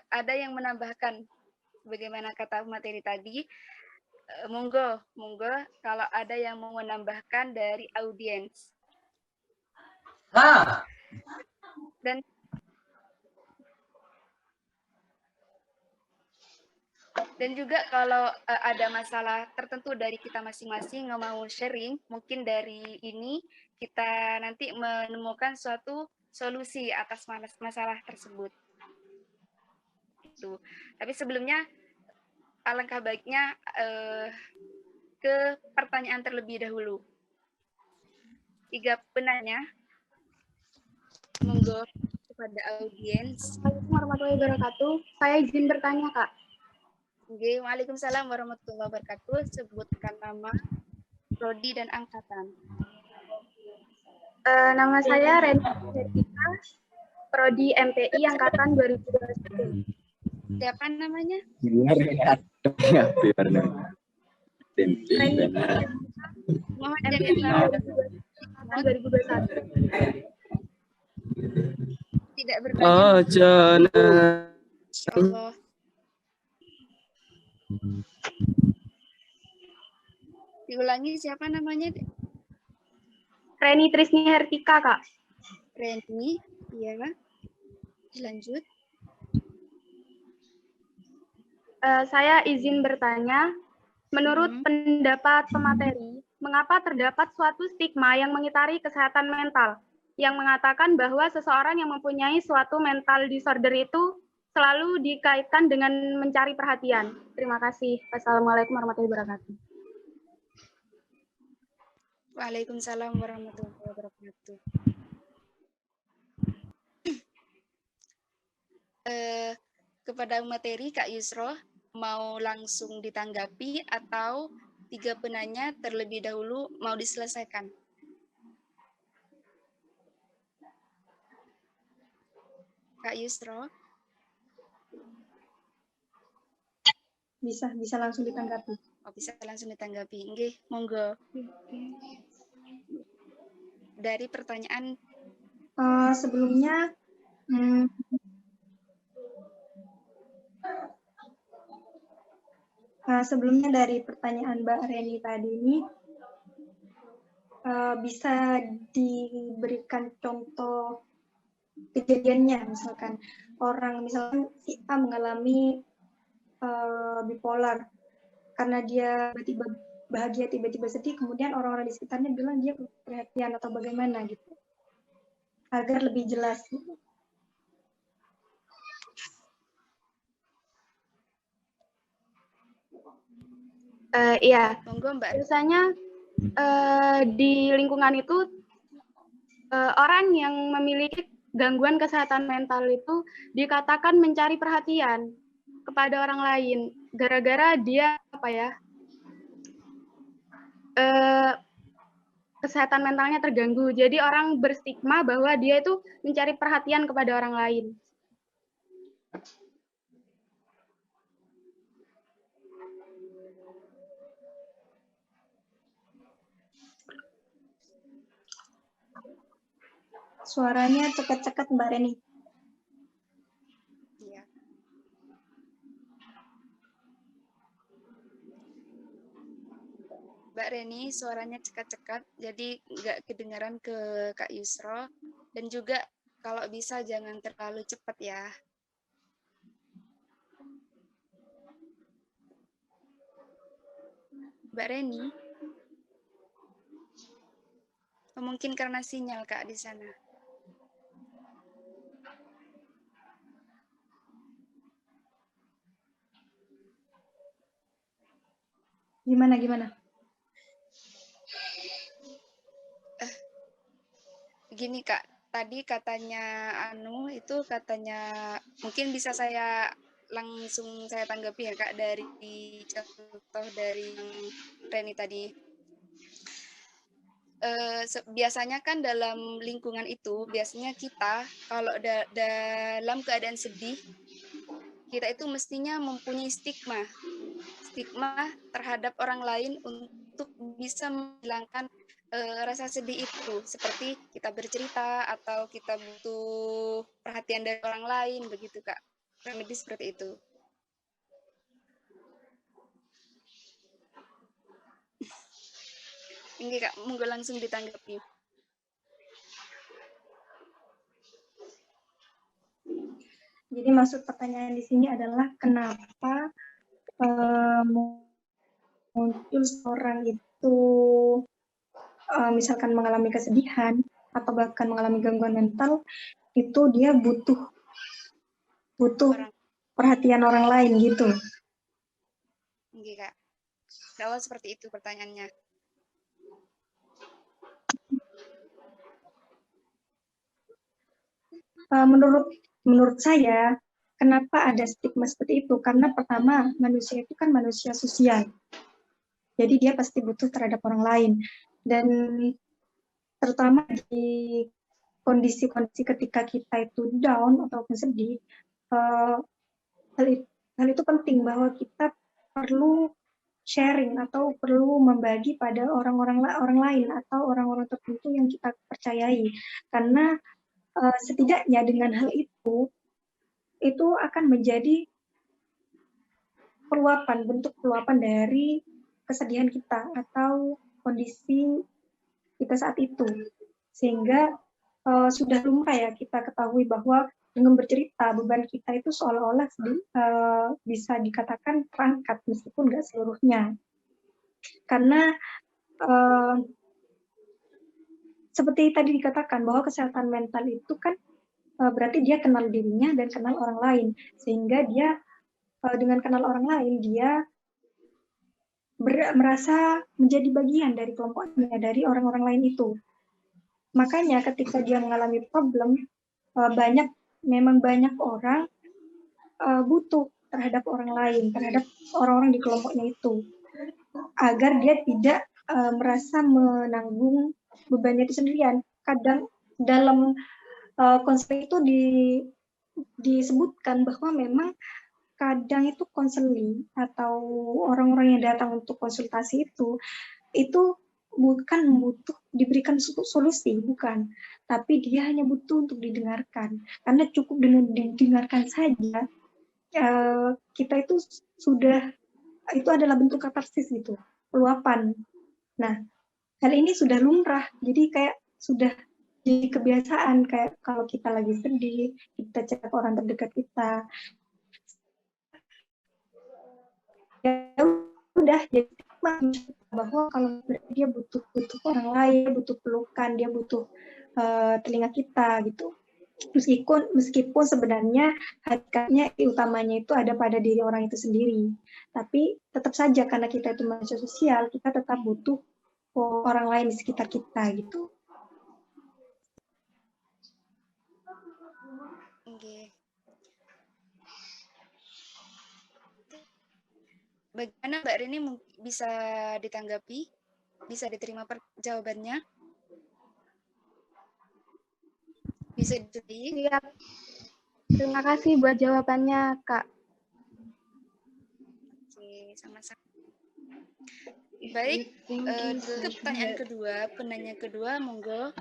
ada yang menambahkan bagaimana kata materi tadi. Monggo kalau ada yang mau menambahkan dari audiens. Dan juga kalau ada masalah tertentu dari kita masing-masing nggak mau sharing, mungkin dari ini kita nanti menemukan suatu solusi atas masalah tersebut. Gitu. Tapi sebelumnya alangkah baiknya ke pertanyaan terlebih dahulu. 3 penanya, monggo kepada audiens. Assalamualaikum warahmatullahi wabarakatuh. Saya izin bertanya, Kak. Oke, waalaikumsalam warahmatullahi wabarakatuh. Sebutkan nama, prodi dan angkatan. Nama saya Reni Hertika, prodi MPI angkatan 2021. Siapa namanya? Reni Mohon jangan 2021. Tidak bertanya. Allah. Diulangi siapa namanya? Reni Trisni Hertika, Kak. Reni, iya. Lanjut. Saya izin bertanya, menurut pendapat pemateri, mengapa terdapat suatu stigma yang mengitari kesehatan mental, yang mengatakan bahwa seseorang yang mempunyai suatu mental disorder itu selalu dikaitkan dengan mencari perhatian. Terima kasih. Wassalamualaikum warahmatullahi wabarakatuh. Waalaikumsalam warahmatullahi wabarakatuh. Kepada materi Kak Yusro, mau langsung ditanggapi atau 3 penanya terlebih dahulu mau diselesaikan? Kak Yusro? Bisa langsung ditanggapi. Oh, bisa langsung ditanggapi. Nggih, monggo. Dari pertanyaan sebelumnya sebelumnya dari pertanyaan Mbak Reni tadi ini bisa diberikan contoh kejadiannya, misalkan si A mengalami bipolar karena dia tiba-tiba bahagia tiba-tiba sedih, kemudian orang-orang di sekitarnya bilang dia perhatian atau bagaimana gitu, agar lebih jelas. Iya, Monggo Mbak. biasanya di lingkungan itu orang yang memiliki gangguan kesehatan mental itu dikatakan mencari perhatian kepada orang lain gara-gara dia kesehatan mentalnya terganggu. Jadi orang berstigma bahwa dia itu mencari perhatian kepada orang lain. Suaranya cekat-cekat Mbak Reni. Iya. Mbak Reni, suaranya cekat-cekat, jadi nggak kedengaran ke Kak Yusro. Dan juga kalau bisa jangan terlalu cepat ya. Mbak Reni, mungkin karena sinyal Kak di sana. Gimana? Gini Kak, tadi katanya mungkin bisa saya langsung saya tanggapi ya Kak dari contoh dari yang Reni tadi. Biasanya kan dalam lingkungan itu biasanya kita kalau dalam keadaan sedih kita itu mestinya mempunyai stigma terhadap orang lain untuk bisa menghilangkan rasa sedih itu, seperti kita bercerita atau kita butuh perhatian dari orang lain, begitu Kak. Kurang lebih seperti itu. Ini Kak, monggo langsung ditanggapi. Jadi maksud pertanyaan di sini adalah kenapa muncul seorang itu misalkan mengalami kesedihan atau bahkan mengalami gangguan mental, itu dia butuh perhatian orang lain gitu. Oke Kak, kalau seperti itu pertanyaannya. Menurut saya, kenapa ada stigma seperti itu? Karena pertama, manusia itu kan manusia sosial. Jadi dia pasti butuh terhadap orang lain. Dan terutama di kondisi-kondisi ketika kita itu down ataupun sedih, hal itu penting bahwa kita perlu sharing atau perlu membagi pada orang lain atau orang-orang tertentu yang kita percayai. Karena setidaknya dengan hal itu akan menjadi bentuk peluapan dari kesedihan kita atau kondisi kita saat itu. Sehingga sudah lumrah ya kita ketahui bahwa dengan bercerita beban kita itu seolah-olah bisa dikatakan terangkat meskipun nggak seluruhnya. Karena seperti tadi dikatakan bahwa kesehatan mental itu kan berarti dia kenal dirinya dan kenal orang lain, sehingga dia dengan kenal orang lain dia merasa menjadi bagian dari kelompoknya, dari orang-orang lain itu. Makanya ketika dia mengalami problem, memang banyak orang butuh terhadap orang lain, terhadap orang-orang di kelompoknya itu, agar dia tidak merasa menanggung bebannya itu sendirian. Kadang dalam konsep itu disebutkan bahwa memang kadang itu konseling atau orang-orang yang datang untuk konsultasi itu bukan butuh diberikan solusi, bukan, tapi dia hanya butuh untuk didengarkan. Karena cukup dengan didengarkan saja kita itu itu adalah bentuk katarsis gitu, peluapan. Nah, hal ini sudah lumrah, jadi kayak sudah jadi kebiasaan, kayak kalau kita lagi sedih, kita cek orang terdekat kita. Ya udah, jadi bahwa kalau dia butuh orang lain, butuh pelukan, dia butuh telinga kita gitu. Meskipun sebenarnya hakikatnya utamanya itu ada pada diri orang itu sendiri, tapi tetap saja karena kita itu manusia sosial, kita tetap butuh orang lain di sekitar kita gitu. Oke. Bagaimana Mbak Rini bisa ditanggapi? Bisa diterima jawabannya? Bisa diterima? Siap. Terima kasih buat jawabannya, Kak. Oke, sama-sama. Baik, ke pertanyaan kedua, penanya kedua, monggo.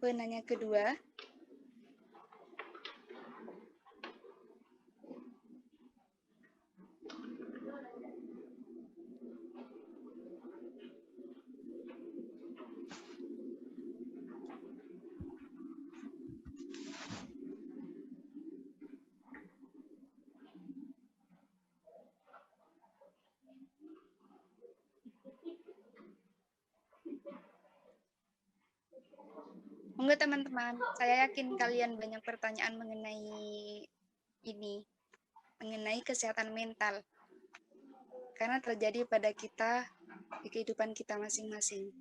Penanya kedua. Monggo teman-teman, saya yakin kalian banyak pertanyaan mengenai ini, mengenai kesehatan mental. Karena terjadi pada kita di kehidupan kita masing-masing.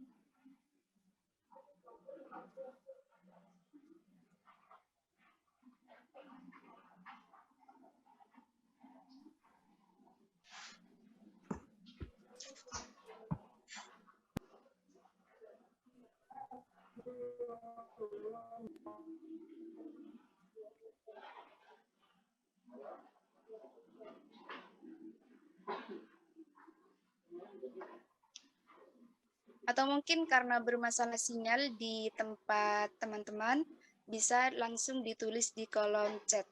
Atau mungkin karena bermasalah sinyal di tempat teman-teman, bisa langsung ditulis di kolom chat.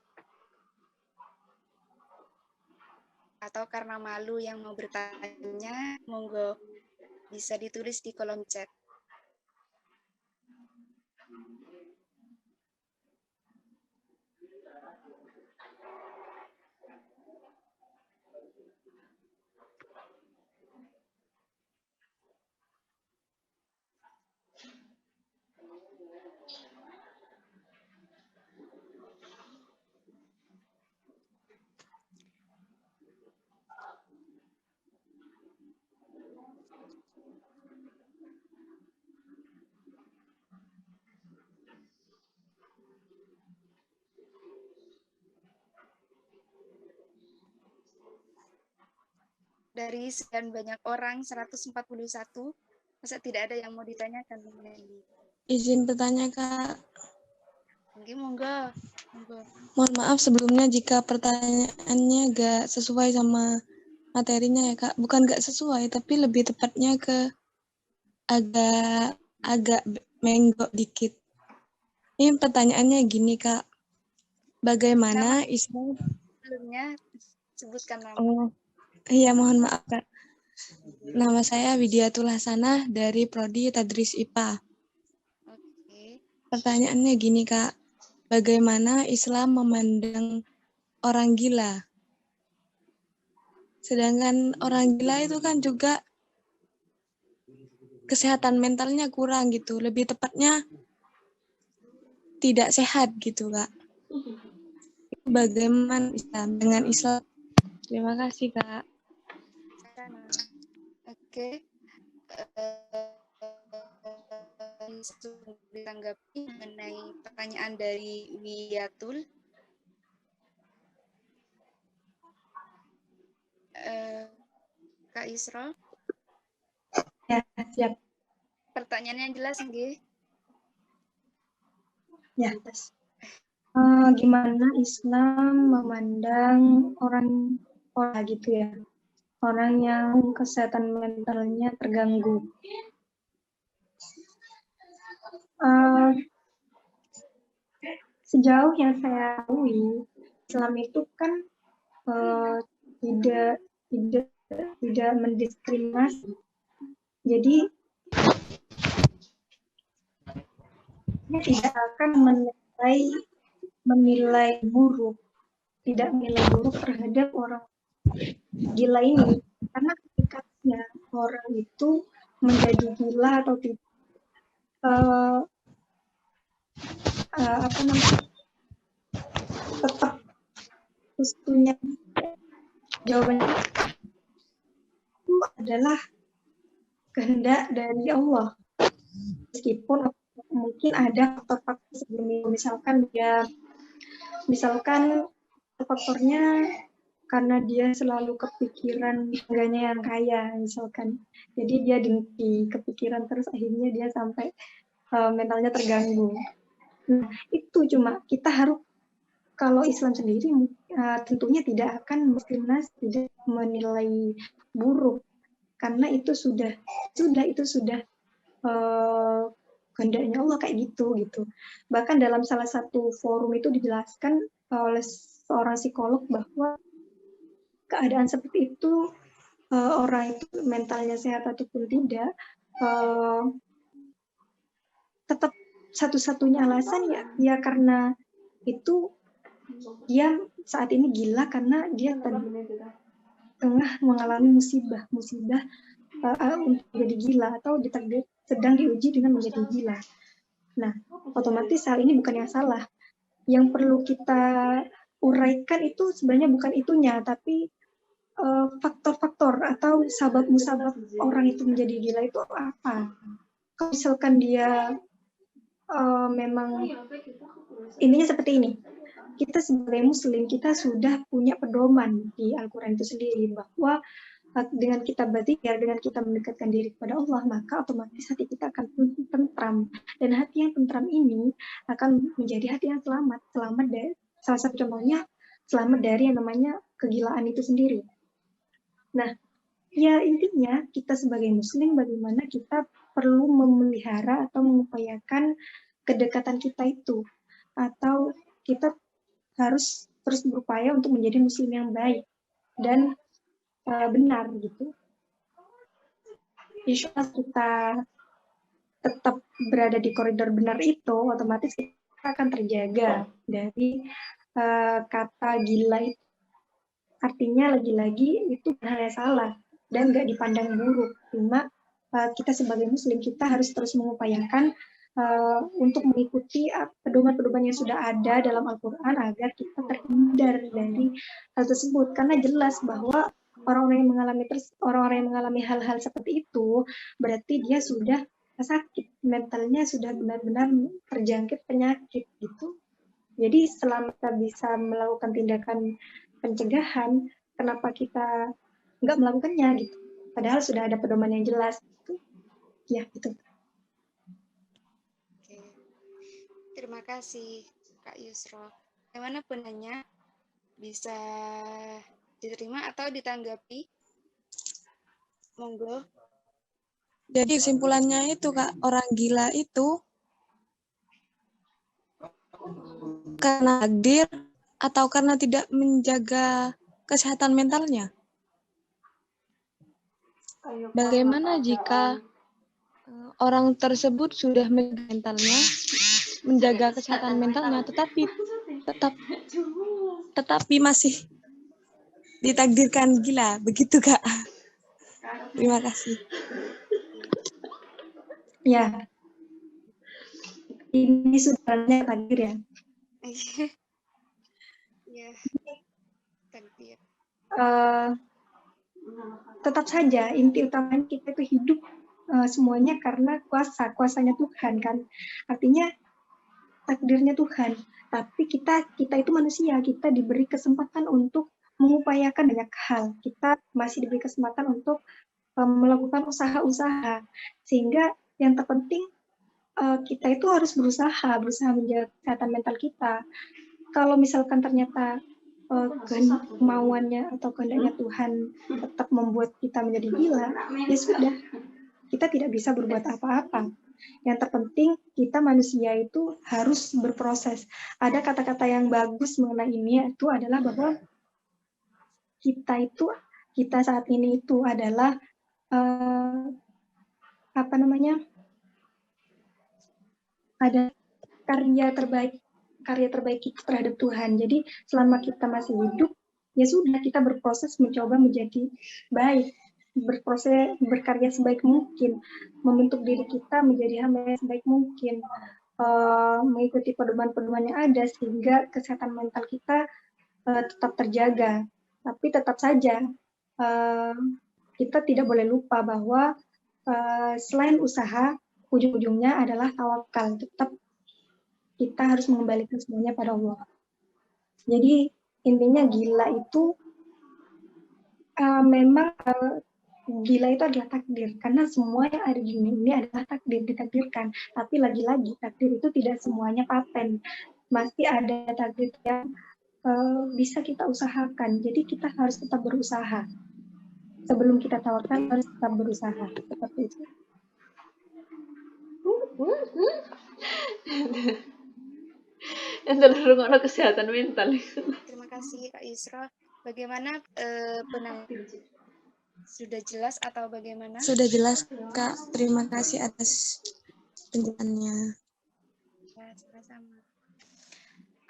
Atau karena malu yang mau bertanya, monggo bisa ditulis di kolom chat. Dari sekian banyak orang, 141, masa tidak ada yang mau ditanyakan mengenai ini? Izin bertanya, Kak. Mungkin monggo. Mohon maaf sebelumnya jika pertanyaannya gak sesuai sama materinya ya, Kak. Bukan gak sesuai, tapi lebih tepatnya ke agak menggok dikit. Ini pertanyaannya gini, Kak. Bagaimana Islam... Sebelumnya sebutkan nama. Oh, iya, mohon maaf, Kak. Nama saya Widiatul Hasanah dari Prodi Tadris IPA. Oke. Pertanyaannya gini, Kak. Bagaimana Islam memandang orang gila? Sedangkan orang gila itu kan juga kesehatan mentalnya kurang gitu. Lebih tepatnya tidak sehat gitu, Kak. Bagaimana Islam dengan Islam? Terima kasih, Kak. Oke. Ditanggapi mengenai pertanyaan dari Wiyatul. Kak Isra. Ya, siap. Pertanyaannya yang jelas, nggih? Ya, tes. Gimana Islam memandang orang gitu ya, orang yang kesehatan mentalnya terganggu. Sejauh yang saya tahu, Islam itu kan tidak mendiskriminasi. Jadi tidak akan menilai menilai buruk terhadap orang gila ini, karena ketikanya orang itu menjadi gila atau tidak, tetap ustunya jawabannya itu adalah kehendak dari Allah, meskipun mungkin ada faktor-faktor sebelumnya, misalkan faktornya karena dia selalu kepikiran tetangganya yang kaya misalkan, jadi dia dengki, kepikiran terus, akhirnya dia sampai mentalnya terganggu. Nah, itu cuma kita harus, kalau Islam sendiri tentunya tidak akan muslimnas tidak menilai buruk, karena itu sudah kehendaknya Allah kayak gitu. Bahkan dalam salah satu forum itu dijelaskan oleh seorang psikolog bahwa keadaan seperti itu, orang itu mentalnya sehat ataupun tidak, tetap satu-satunya alasan ya karena itu dia saat ini gila karena dia tengah mengalami musibah untuk menjadi gila, atau sedang diuji dengan menjadi gila. Nah, otomatis hal ini bukan yang salah. Yang perlu kita uraikan itu sebenarnya bukan itunya, tapi faktor-faktor atau sabab-musabab orang itu menjadi gila itu apa. Kalau misalkan dia memang intinya seperti ini, kita sebagai muslim, kita sudah punya pedoman di Al-Quran itu sendiri, bahwa dengan kita berzikir, dengan kita mendekatkan diri kepada Allah, maka otomatis hati kita akan tentram, dan hati yang tentram ini akan menjadi hati yang selamat dari, salah satu contohnya, selamat dari yang namanya kegilaan itu sendiri. Nah, ya intinya kita sebagai muslim, bagaimana kita perlu memelihara atau mengupayakan kedekatan kita itu, atau kita harus terus berupaya untuk menjadi muslim yang baik dan benar gitu. Insya Allah kita tetap berada di koridor benar itu, otomatis kita akan terjaga dari kata gila itu. Artinya lagi-lagi itu hal yang salah dan nggak dipandang buruk. Cuma kita sebagai muslim, kita harus terus mengupayakan untuk mengikuti pedoman-pedoman yang sudah ada dalam Al-Quran agar kita terhindar dari hal tersebut. Karena jelas bahwa orang-orang yang mengalami hal-hal seperti itu berarti dia sudah sakit, mentalnya sudah benar-benar terjangkit penyakit gitu. Jadi selama kita bisa melakukan tindakan pencegahan, kenapa kita nggak melakukannya gitu? Padahal sudah ada pedoman yang jelas gitu. Ya, itu. Oke. Terima kasih Kak Yusro. Bagaimana penanya bisa diterima atau ditanggapi? Monggo. Jadi kesimpulannya itu Kak, orang gila itu karena takdir atau karena tidak menjaga kesehatan mentalnya. Bagaimana jika orang tersebut sudah menjaga mentalnya, menjaga kesehatan mentalnya, tetapi masih ditakdirkan gila, begitu Kak? Terima kasih. Ya, ini sudah takdir ya. Ya, takdir. Tetap saja inti utamanya kita itu hidup semuanya karena kuasanya Tuhan kan. Artinya takdirnya Tuhan. Tapi kita itu manusia, kita diberi kesempatan untuk mengupayakan banyak hal. Kita masih diberi kesempatan untuk melakukan usaha-usaha. Sehingga yang terpenting kita itu harus berusaha menjaga kesehatan mental kita. Kalau misalkan ternyata kemauannya atau kehendaknya Tuhan tetap membuat kita menjadi gila, ya sudah, kita tidak bisa berbuat apa-apa. Yang terpenting kita manusia itu harus berproses. Ada kata-kata yang bagus mengenai ini, itu adalah bahwa kita saat ini itu adalah ada karya terbaik karya terbaik kita terhadap Tuhan. Jadi selama kita masih hidup, ya sudah kita berproses mencoba menjadi baik, berproses berkarya sebaik mungkin, membentuk diri kita menjadi hamba yang sebaik mungkin, mengikuti pedoman-pedoman yang ada sehingga kesehatan mental kita tetap terjaga. Tapi tetap saja kita tidak boleh lupa bahwa selain usaha, ujung-ujungnya adalah tawakal. Tetap kita harus mengembalikan semuanya pada Allah. Jadi intinya gila itu memang gila itu adalah takdir, karena semua yang ada di dunia ini adalah takdir, ditakdirkan. Tapi lagi-lagi takdir itu tidak semuanya paten, masih ada takdir yang bisa kita usahakan. Jadi kita harus tetap berusaha. Sebelum kita tawakal harus tetap berusaha. Seperti itu. Yang terlalu kesehatan mental. Terima kasih Kak Yusra. Bagaimana sudah jelas atau bagaimana? Sudah jelas, Kak. Terima kasih atas penjelasannya. Ya, sama-sama.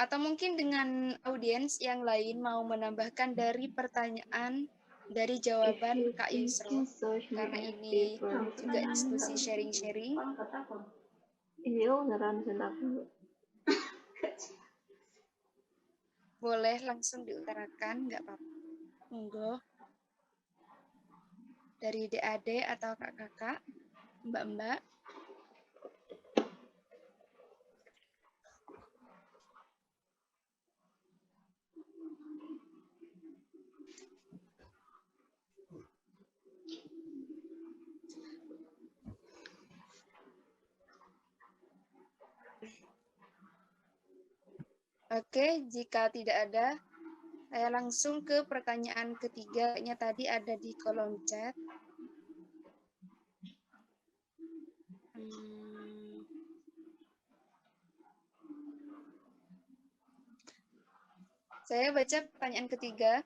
Atau mungkin dengan audiens yang lain mau menambahkan dari pertanyaan dari jawaban Kak Yusra, karena ini juga diskusi sharing-sharing. Iya, beneran aku. Boleh langsung diutarakan, nggak apa-apa. Monggo. Dari DAD atau kakak-kakak, mbak-mbak. Oke, jika tidak ada, saya langsung ke pertanyaan ketiganya. Tadi ada di kolom chat. Saya baca pertanyaan ketiga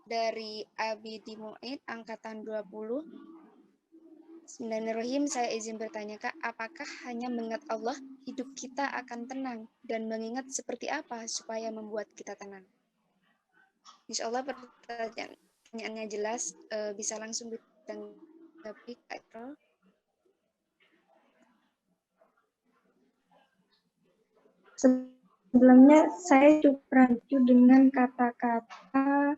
dari Abidi Mu'id, angkatan 20. Bismillahirrahmanirrahim, saya izin bertanya, Kak, apakah hanya mengingat Allah, hidup kita akan tenang? Dan mengingat seperti apa supaya membuat kita tenang? Insya Allah pertanyaannya jelas, bisa langsung ditanggapi, Kak Eko. Sebelumnya saya cukup rancu dengan kata-kata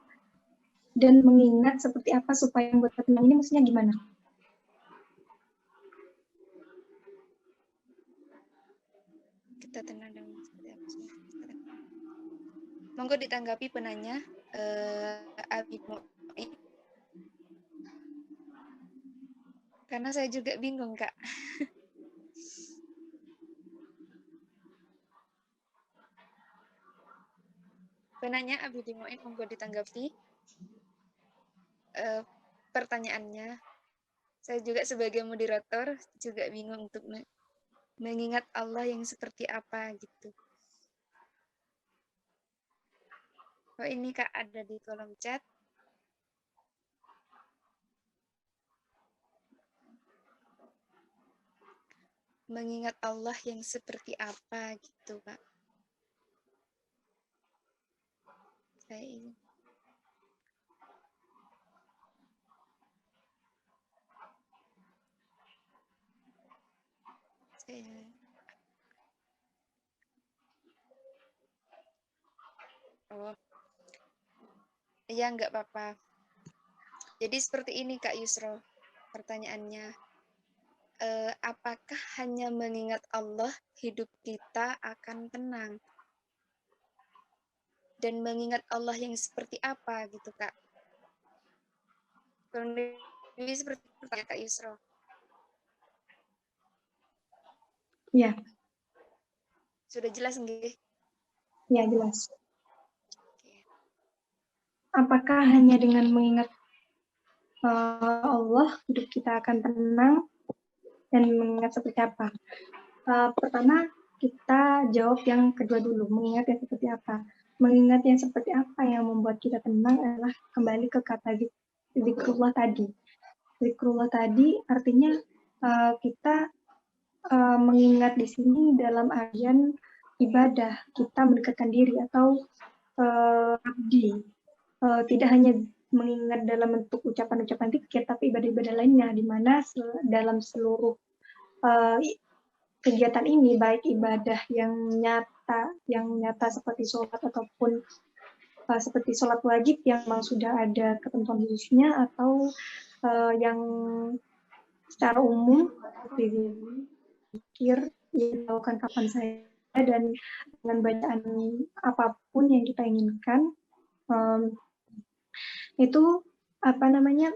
dan mengingat seperti apa supaya membuat kita tenang. Ini maksudnya gimana? Kita tenang dan seperti apa? Monggo ditanggapi penanya, Abi Mu'in. Karena saya juga bingung, Kak. Penanya Abi Mu'in, monggo ditanggapi pertanyaannya. Saya juga sebagai moderator juga bingung untuk mengingat Allah yang seperti apa gitu. Oh, ini Kak ada di kolom chat. Mengingat Allah yang seperti apa gitu, Kak. Oh, iya nggak apa-apa. Jadi seperti ini Kak Yusro, pertanyaannya. Apakah hanya mengingat Allah hidup kita akan tenang? Dan mengingat Allah yang seperti apa gitu, Kak? Ini seperti pertanyaan Kak Yusro. Ya. Sudah jelas nggih? Ya, jelas. Apakah hanya dengan mengingat Allah hidup kita akan tenang dan mengingat seperti apa? Pertama kita jawab yang kedua dulu, mengingat yang seperti apa. Mengingat yang seperti apa yang membuat kita tenang adalah kembali ke kata zikrullah tadi. Zikrullah tadi artinya kita mengingat di sini dalam artian ibadah, kita mendekatkan diri atau abdi. Tidak hanya mengingat dalam bentuk ucapan-ucapan zikir, tapi ibadah-ibadah lainnya, di mana dalam seluruh kegiatan ini, baik ibadah yang nyata seperti sholat ataupun seperti sholat wajib yang memang sudah ada ketentuan khususnya, atau yang secara umum seperti zikir yang dilakukan kapan saja dan dengan bacaan apapun yang kita inginkan, itu apa namanya,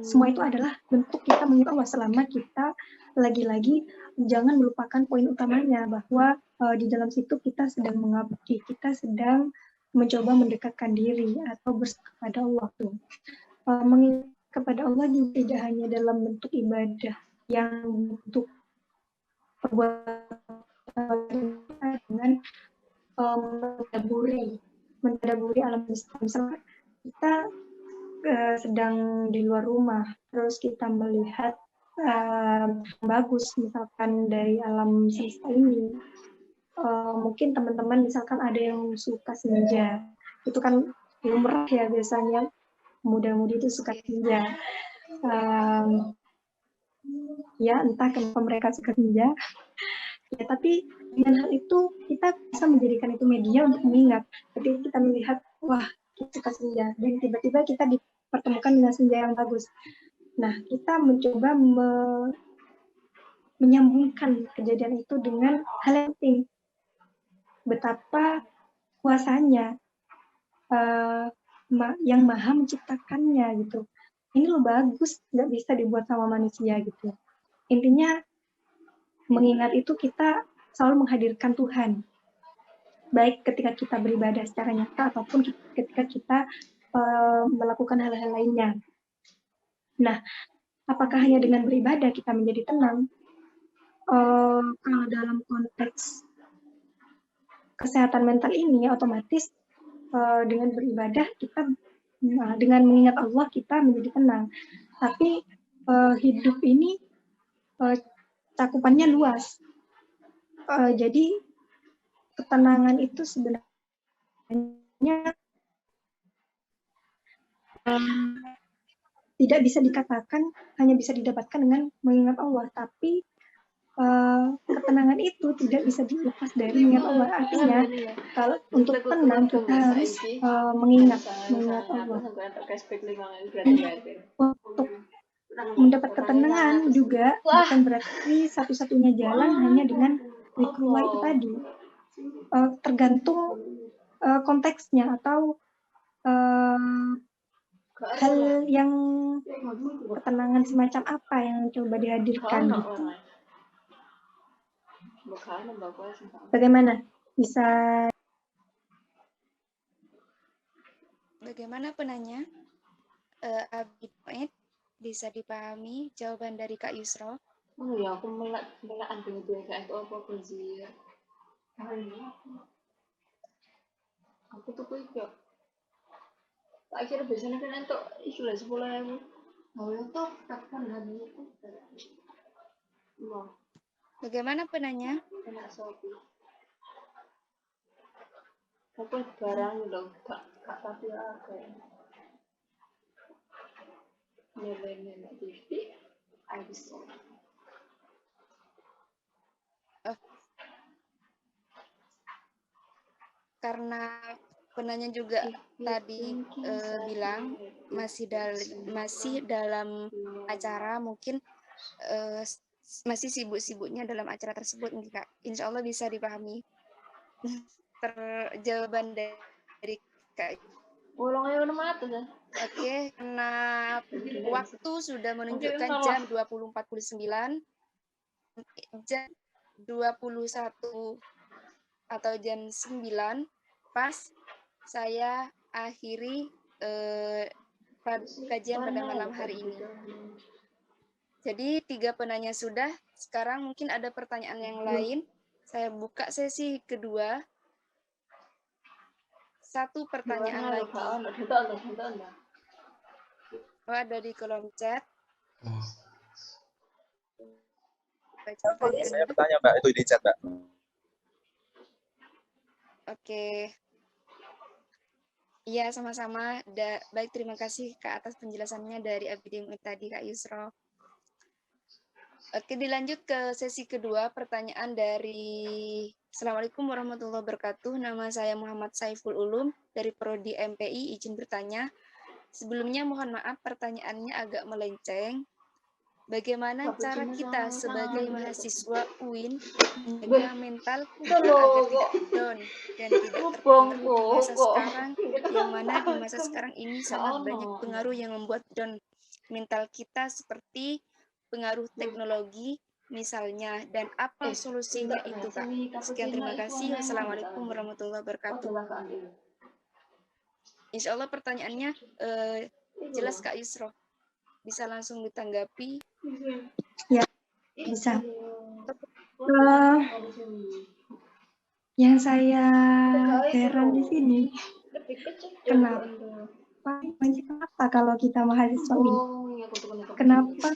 semua itu adalah bentuk kita mengingat Allah, selama kita lagi-lagi jangan melupakan poin utamanya, bahwa di dalam situ kita sedang mengabdi, kita sedang mencoba mendekatkan diri atau bersama kepada Allah tuh. Mengingat kepada Allah juga tidak hanya dalam bentuk ibadah yang bentuk perbuatan dengan mentadaburi alam semesta. Misalnya kita sedang di luar rumah, terus kita melihat bagus misalkan dari alam semesta ini. Mungkin teman-teman misalkan ada yang suka senja, itu kan lumrah ya biasanya, muda-mudi itu suka senja. Ya entah kenapa mereka suka senja. Ya, tapi dengan hal itu kita bisa menjadikan itu media untuk mengingat. Ketika kita melihat, wah, kita suka senja, dan tiba-tiba kita dipertemukan dengan senja yang bagus. Nah, kita mencoba menyambungkan kejadian itu dengan hal yang penting. Betapa kuasanya yang maha menciptakannya gitu. Ini loh bagus, nggak bisa dibuat sama manusia gitu. Intinya mengingat itu kita selalu menghadirkan Tuhan, baik ketika kita beribadah secara nyata ataupun ketika kita melakukan hal-hal lainnya. Nah, apakah hanya dengan beribadah kita menjadi tenang? Kalau dalam konteks kesehatan mental ini, otomatis dengan beribadah kita, dengan mengingat Allah kita menjadi tenang. Tapi hidup ini cakupannya luas. Jadi ketenangan itu sebenarnya tidak bisa dikatakan hanya bisa didapatkan dengan mengingat Allah, tapi ketenangan itu tidak bisa dilepas dari mengingat Allah. Artinya kalau untuk tenang kita harus mengingat Allah. Untuk mendapat ketenangan juga bukan berarti satu-satunya jalan hanya dengan zikrullah itu tadi. Tergantung konteksnya atau hal yang ketenangan semacam apa yang coba dihadirkan gitu. Bagaimana penanya? Abi Poet, bisa dipahami jawaban dari Kak Yusro? Oh ya, aku melaan dengan kayak apa sih? Aku tuh kayak tak kira biasanya kan untuk isu lah 10.000. Mau itu kapan hari itu? Wah. Bagaimana penanya? Enak sopi. Apa barang dong? Kak tapi apa? Nilai TV, habis. Karena penanya juga tadi bilang masih dalam acara, mungkin masih sibuk-sibuknya dalam acara tersebut, Kak. Insya Allah bisa dipahami. Jawaban dari Kak. Oke, karena waktu sudah menunjukkan jam 20.49, jam 21 atau jam 9, pas saya akhiri kajian pada malam hari ini. Jadi 3 penanya sudah, sekarang mungkin ada pertanyaan yang lain. Saya buka sesi kedua. 1 pertanyaan lagi. Ada di kolom chat. baca Saya pertanyaannya. bertanya, Mbak, itu di chat, Mbak. Oke. Iya, sama-sama. Baik, terima kasih Kak atas penjelasannya dari Abidin tadi, Kak Yusro. Oke, dilanjut ke sesi kedua, pertanyaan dari Assalamualaikum warahmatullahi wabarakatuh. Nama saya Muhammad Saiful Ulum dari Prodi MPI, izin bertanya. Sebelumnya mohon maaf pertanyaannya agak melenceng. Bagaimana cara kita sebagai mahasiswa UIN menjaga mental kita agar tidak down dan tidak terpengaruh di masa sekarang, yang mana di masa sekarang ini sangat banyak pengaruh yang membuat down mental kita seperti pengaruh teknologi misalnya, dan apa solusinya itu, Kak? Sekian, terima kasih. Wassalamualaikum warahmatullahi wabarakatuh. Insya Allah pertanyaannya jelas, Kak Yusro. Bisa langsung ditanggapi. Ya, bisa. Yang saya heran di sini, kenapa kalau kita mahasiswa UIN, kenapa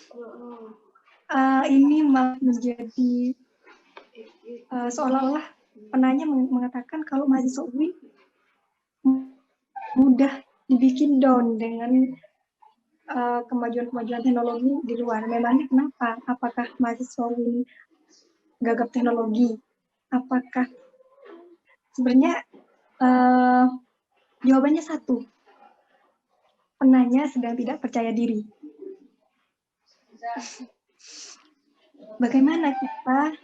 ini malah menjadi seolah-olah penanya mengatakan kalau mahasiswa UIN mudah dibikin down dengan kemajuan-kemajuan teknologi di luar. Memangnya kenapa? Apakah mahasiswa UIN gagap teknologi? Apakah sebenarnya jawabannya satu, penanya sedang tidak percaya diri. Bagaimana kita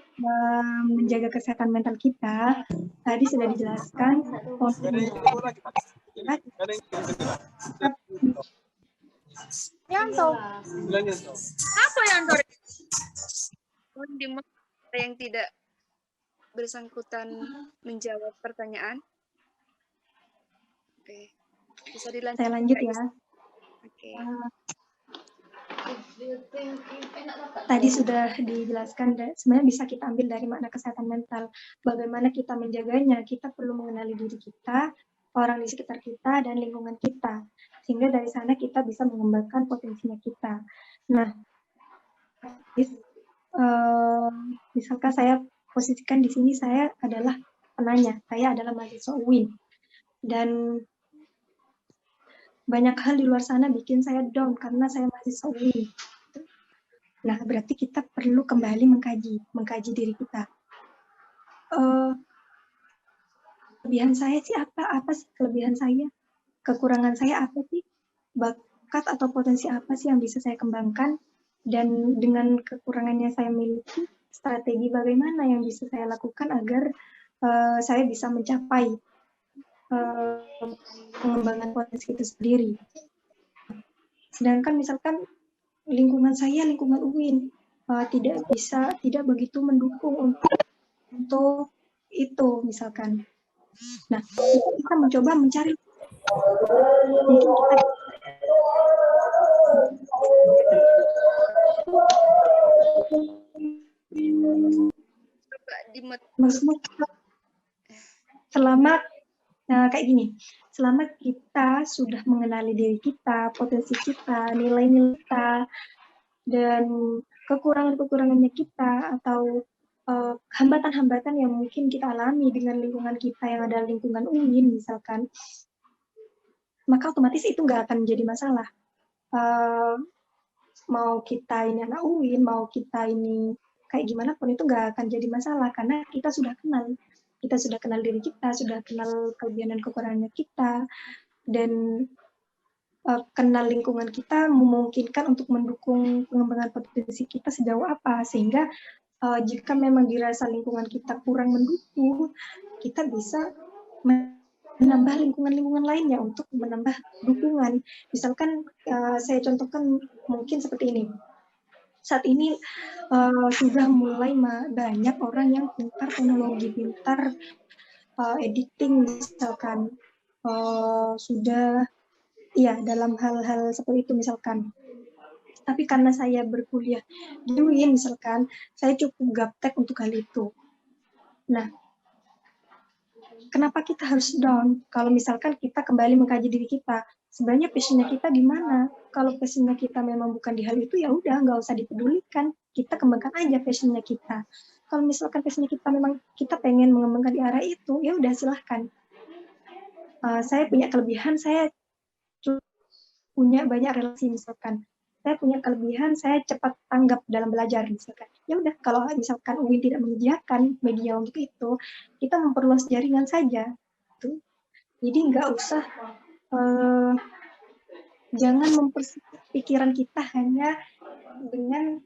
menjaga kesehatan mental kita? Tadi sudah dijelaskan. Yanto. Apa Yanto? Yang tidak bersangkutan menjawab pertanyaan. Oke, bisa dilanjut. Saya lanjut ya. Oke. Tadi sudah dijelaskan, sebenarnya bisa kita ambil dari makna kesehatan mental. Bagaimana kita menjaganya, kita perlu mengenali diri kita, orang di sekitar kita, dan lingkungan kita. Sehingga dari sana kita bisa mengembangkan potensinya kita. Nah, misalkan saya posisikan di sini, saya adalah penanya, saya adalah mahasiswa UIN. Dan banyak hal di luar sana bikin saya down karena saya mahasiswa UIN. Nah, berarti kita perlu kembali mengkaji diri kita. Kelebihan saya sih apa sih kelebihan saya? Kekurangan saya apa sih? Bakat atau potensi apa sih yang bisa saya kembangkan? Dan dengan kekurangannya saya miliki, strategi bagaimana yang bisa saya lakukan agar saya bisa mencapai pengembangan potensi itu sendiri. Sedangkan misalkan lingkungan saya, lingkungan UIN, tidak begitu mendukung untuk itu misalkan. Nah, kita mencoba mencari mungkin kita selama kayak gini, selama kita sudah mengenali diri kita, potensi kita, nilai-nilai kita, dan kekurangan-kekurangannya kita, atau hambatan-hambatan yang mungkin kita alami dengan lingkungan kita yang ada lingkungan UIN misalkan, maka otomatis itu nggak akan menjadi masalah. Mau kita ini anak UIN, mau kita ini kayak gimana pun itu nggak akan jadi masalah, karena kita sudah kenal. Kita sudah kenal diri kita, sudah kenal kelebihan dan kekurangannya kita, dan kenal lingkungan kita memungkinkan untuk mendukung pengembangan potensi kita sejauh apa, sehingga jika memang dirasa lingkungan kita kurang mendukung, kita bisa menambah lingkungan-lingkungan lainnya untuk menambah dukungan. Misalkan saya contohkan mungkin seperti ini. Saat ini sudah mulai banyak orang yang pintar teknologi, pintar editing misalkan, sudah dalam hal-hal seperti itu misalkan. Tapi karena saya berkuliah di UIN misalkan, saya cukup gaptek untuk hal itu. Nah, kenapa kita harus down? Kalau misalkan kita kembali mengkaji diri kita, sebenarnya passion-nya kita di mana? Kalau passionnya kita memang bukan di hal itu, ya udah nggak usah dipedulikan. Kita kembangkan aja passionnya kita. Kalau misalkan passionnya kita memang kita pengen mengembangkan di arah itu, ya udah silahkan. Saya punya kelebihan, saya punya banyak relasi misalkan. Saya punya kelebihan, saya cepat tanggap dalam belajar misalkan. Ya udah, kalau misalkan UIN tidak menyediakan media untuk itu, kita memperluas jaringan saja. Gitu. Jadi nggak usah, jangan mempersempit pikiran kita hanya dengan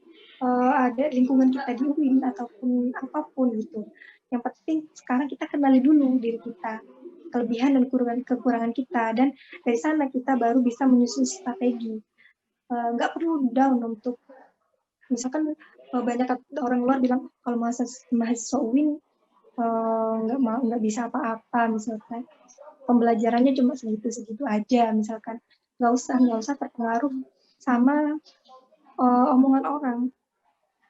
ada lingkungan kita di UIN ataupun apapun gitu. Yang penting sekarang kita kenali dulu diri kita, kelebihan dan kekurangan kita, dan dari sana kita baru bisa menyusun strategi. Nggak perlu down untuk, misalkan banyak orang luar bilang kalau mahasiswa UIN nggak bisa apa-apa, misalkan pembelajarannya cuma segitu-segitu aja, misalkan nggak usah terpengaruh sama omongan orang,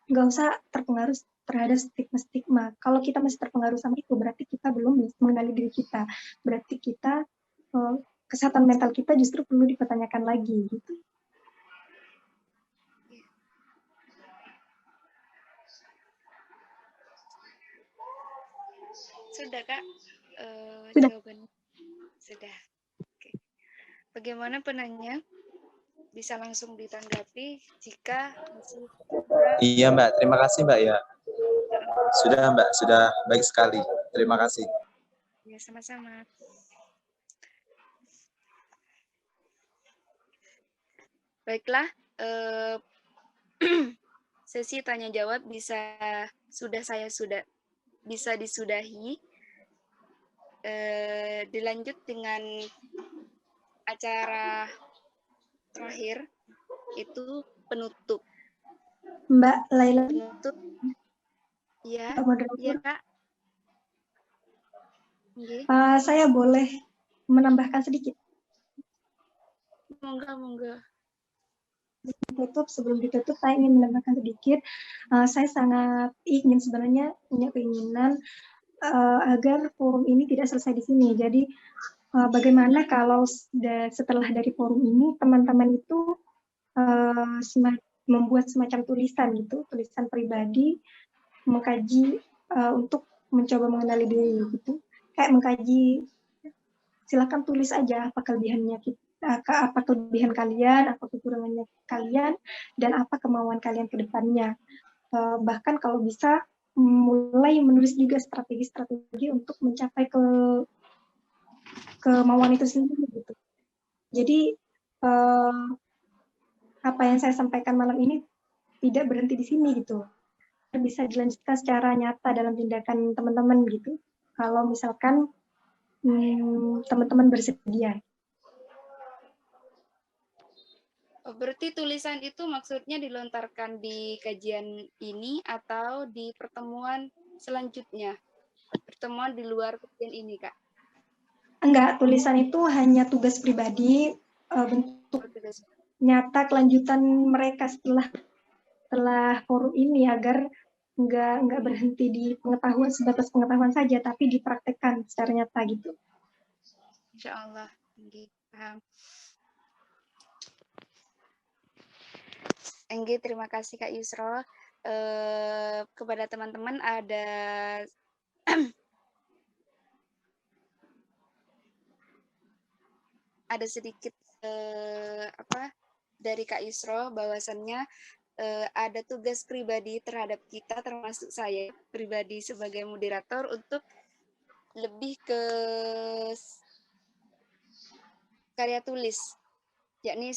nggak usah terpengaruh terhadap stigma-stigma. Kalau kita masih terpengaruh sama itu, berarti kita belum mengenali diri kita, berarti kita kesehatan mental kita justru perlu dipertanyakan lagi gitu. Sudah Kak, Sudah. jawabannya? Sudah. Oke. Bagaimana penanya? Bisa langsung ditanggapi jika masih Iya Mbak, terima kasih Mbak ya. Sudah Mbak, sudah baik sekali. Terima kasih. Ya, sama-sama. Baiklah, sesi tanya jawab bisa disudahi. Dilanjut dengan acara terakhir, itu penutup. Mbak Laila. Penutup. Ya, iya Kak. Saya boleh menambahkan sedikit? Monggo. Sebelum ditutup, saya ingin menambahkan sedikit. Saya sangat ingin sebenarnya punya keinginan agar forum ini tidak selesai di sini. Jadi bagaimana kalau setelah dari forum ini teman-teman itu membuat semacam tulisan gitu, tulisan pribadi, mengkaji untuk mencoba mengenali diri gitu. Kayak mengkaji, silakan tulis aja apa kelebihannya apa kelebihan kalian, apa kekurangannya kalian, dan apa kemauan kalian ke depannya. Bahkan kalau bisa mulai menulis juga strategi-strategi untuk mencapai kemauan itu sendiri gitu. Jadi apa yang saya sampaikan malam ini tidak berhenti di sini gitu, bisa dilanjutkan secara nyata dalam tindakan teman-teman gitu. Kalau misalkan teman-teman bersedia. Berarti tulisan itu maksudnya dilontarkan di kajian ini atau di pertemuan selanjutnya? Pertemuan di luar kajian ini, Kak? Enggak, tulisan itu hanya tugas pribadi, bentuk nyata kelanjutan mereka setelah forum ini, agar nggak berhenti di pengetahuan, sebatas pengetahuan saja, tapi dipraktekkan secara nyata gitu. Insya Allah, paham. Enggi, terima kasih Kak Yusro. Kepada teman-teman ada sedikit dari Kak Yusro, bahwasannya ada tugas pribadi terhadap kita, termasuk saya pribadi sebagai moderator, untuk lebih ke karya tulis, yakni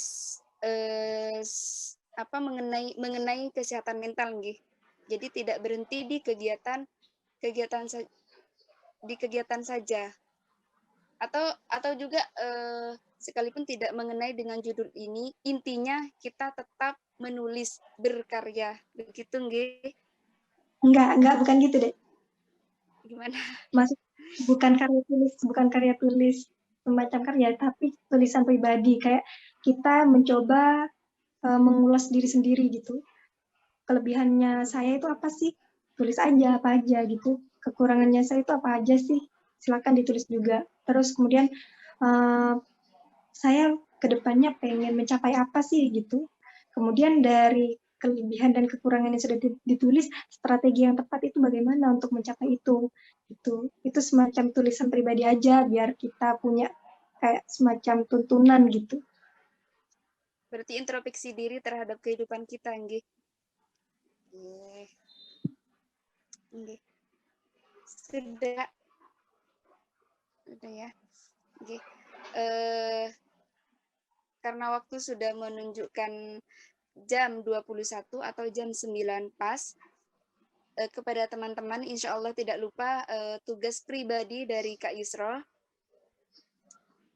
mengenai kesehatan mental nggih. Jadi tidak berhenti di kegiatan saja, atau juga sekalipun tidak mengenai dengan judul ini, intinya kita tetap menulis, berkarya, begitu nggih? Enggak, bukan gitu deh. Gimana? Maksud bukan karya tulis semacam karya, tapi tulisan pribadi, kayak kita mencoba mengulas diri sendiri gitu. Kelebihannya saya itu apa sih? Tulis aja apa aja gitu. Kekurangannya saya itu apa aja sih? Silakan ditulis juga. Terus kemudian saya kedepannya pengen mencapai apa sih gitu. Kemudian dari kelebihan dan kekurangan yang sudah ditulis, strategi yang tepat itu bagaimana untuk mencapai itu. Itu semacam tulisan pribadi aja biar kita punya kayak semacam tuntunan gitu. Berarti introspeksi diri terhadap kehidupan kita, nggih. Nggih. Sudah ya. Nggih. Karena waktu sudah menunjukkan jam 21 atau jam 9 pas, kepada teman-teman insya Allah tidak lupa tugas pribadi dari Kak Yusro.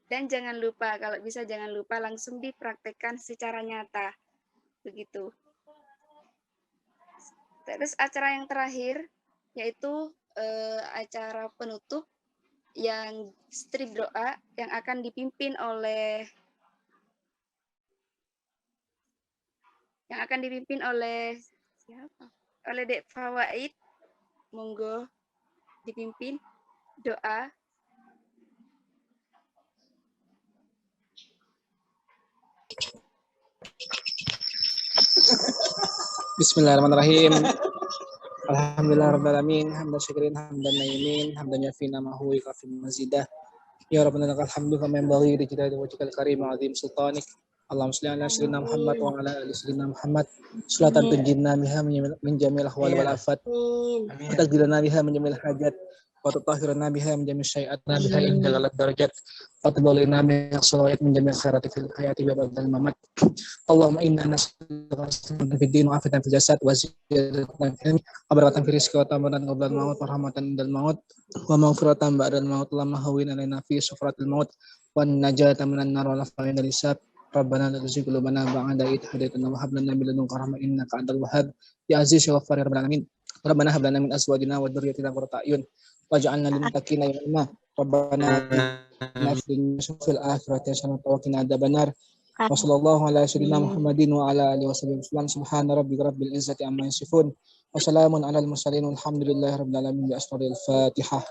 Dan jangan lupa, kalau bisa jangan lupa langsung dipraktekkan secara nyata. Begitu. Terus acara yang terakhir, yaitu acara penutup yang strip doa yang akan dipimpin oleh siapa? Oleh Dek Fawaid. Monggo dipimpin doa. Bismillahirrahmanirrahim. Alhamdulillahirrahmanirrahim. Hamdan syakirin, hamdan naimin, hamdan yafina mahui kafin mazidah. Ya Rabbana lakal hamdu kama yanbaghi li jalali wajhikal karim wa azim sultanik. Allahumma shalli ala sayyidina Muhammad wa ala ali sayyidina Muhammad. Salatan tunjinna biha min jamil ahwal wal afat. Wa taqdirna biha min jamil hajat. Wa tutahhirna biha min jamil syai'atna biha inda galat darajat. Wa tubalina biha salawat min jamil khairati fil hayati wa ba'dal mamat. Allahumma inna nas'aluka fid din wa afatan fil jasad wa ziyadatan fil ilmi wa barakatan fil rizqi wa tamatan qabla al-maut wa rahmatan indal maut wa maghfiratan ba'dal maut lamma hawwina alaina fi sufratil maut wa najatan minan nar wa lafa'in al-hisab. Rabbana la tuzigh qulubana ba'da idh hadaytana wa hab lana min ladunka rahmah innaka antal wahhab. Ya aziz ya ghaffar ya rabbal alamin. Rabbana hab lana min azwajina wa dhurriyyatina qurrata a'yun waj'alna lil muttaqina imama. Rabbana atina fil akhirati hasanatan wa qina adzabannar. Wa sallallahu ala sayyidina Muhammadin wa ala alihi wasallam. Subhana rabbika rabbil izzati amma yasifun. Wa salamun alal mursalin walhamdulillahi rabbil alamin. Bi asraril Fatihah.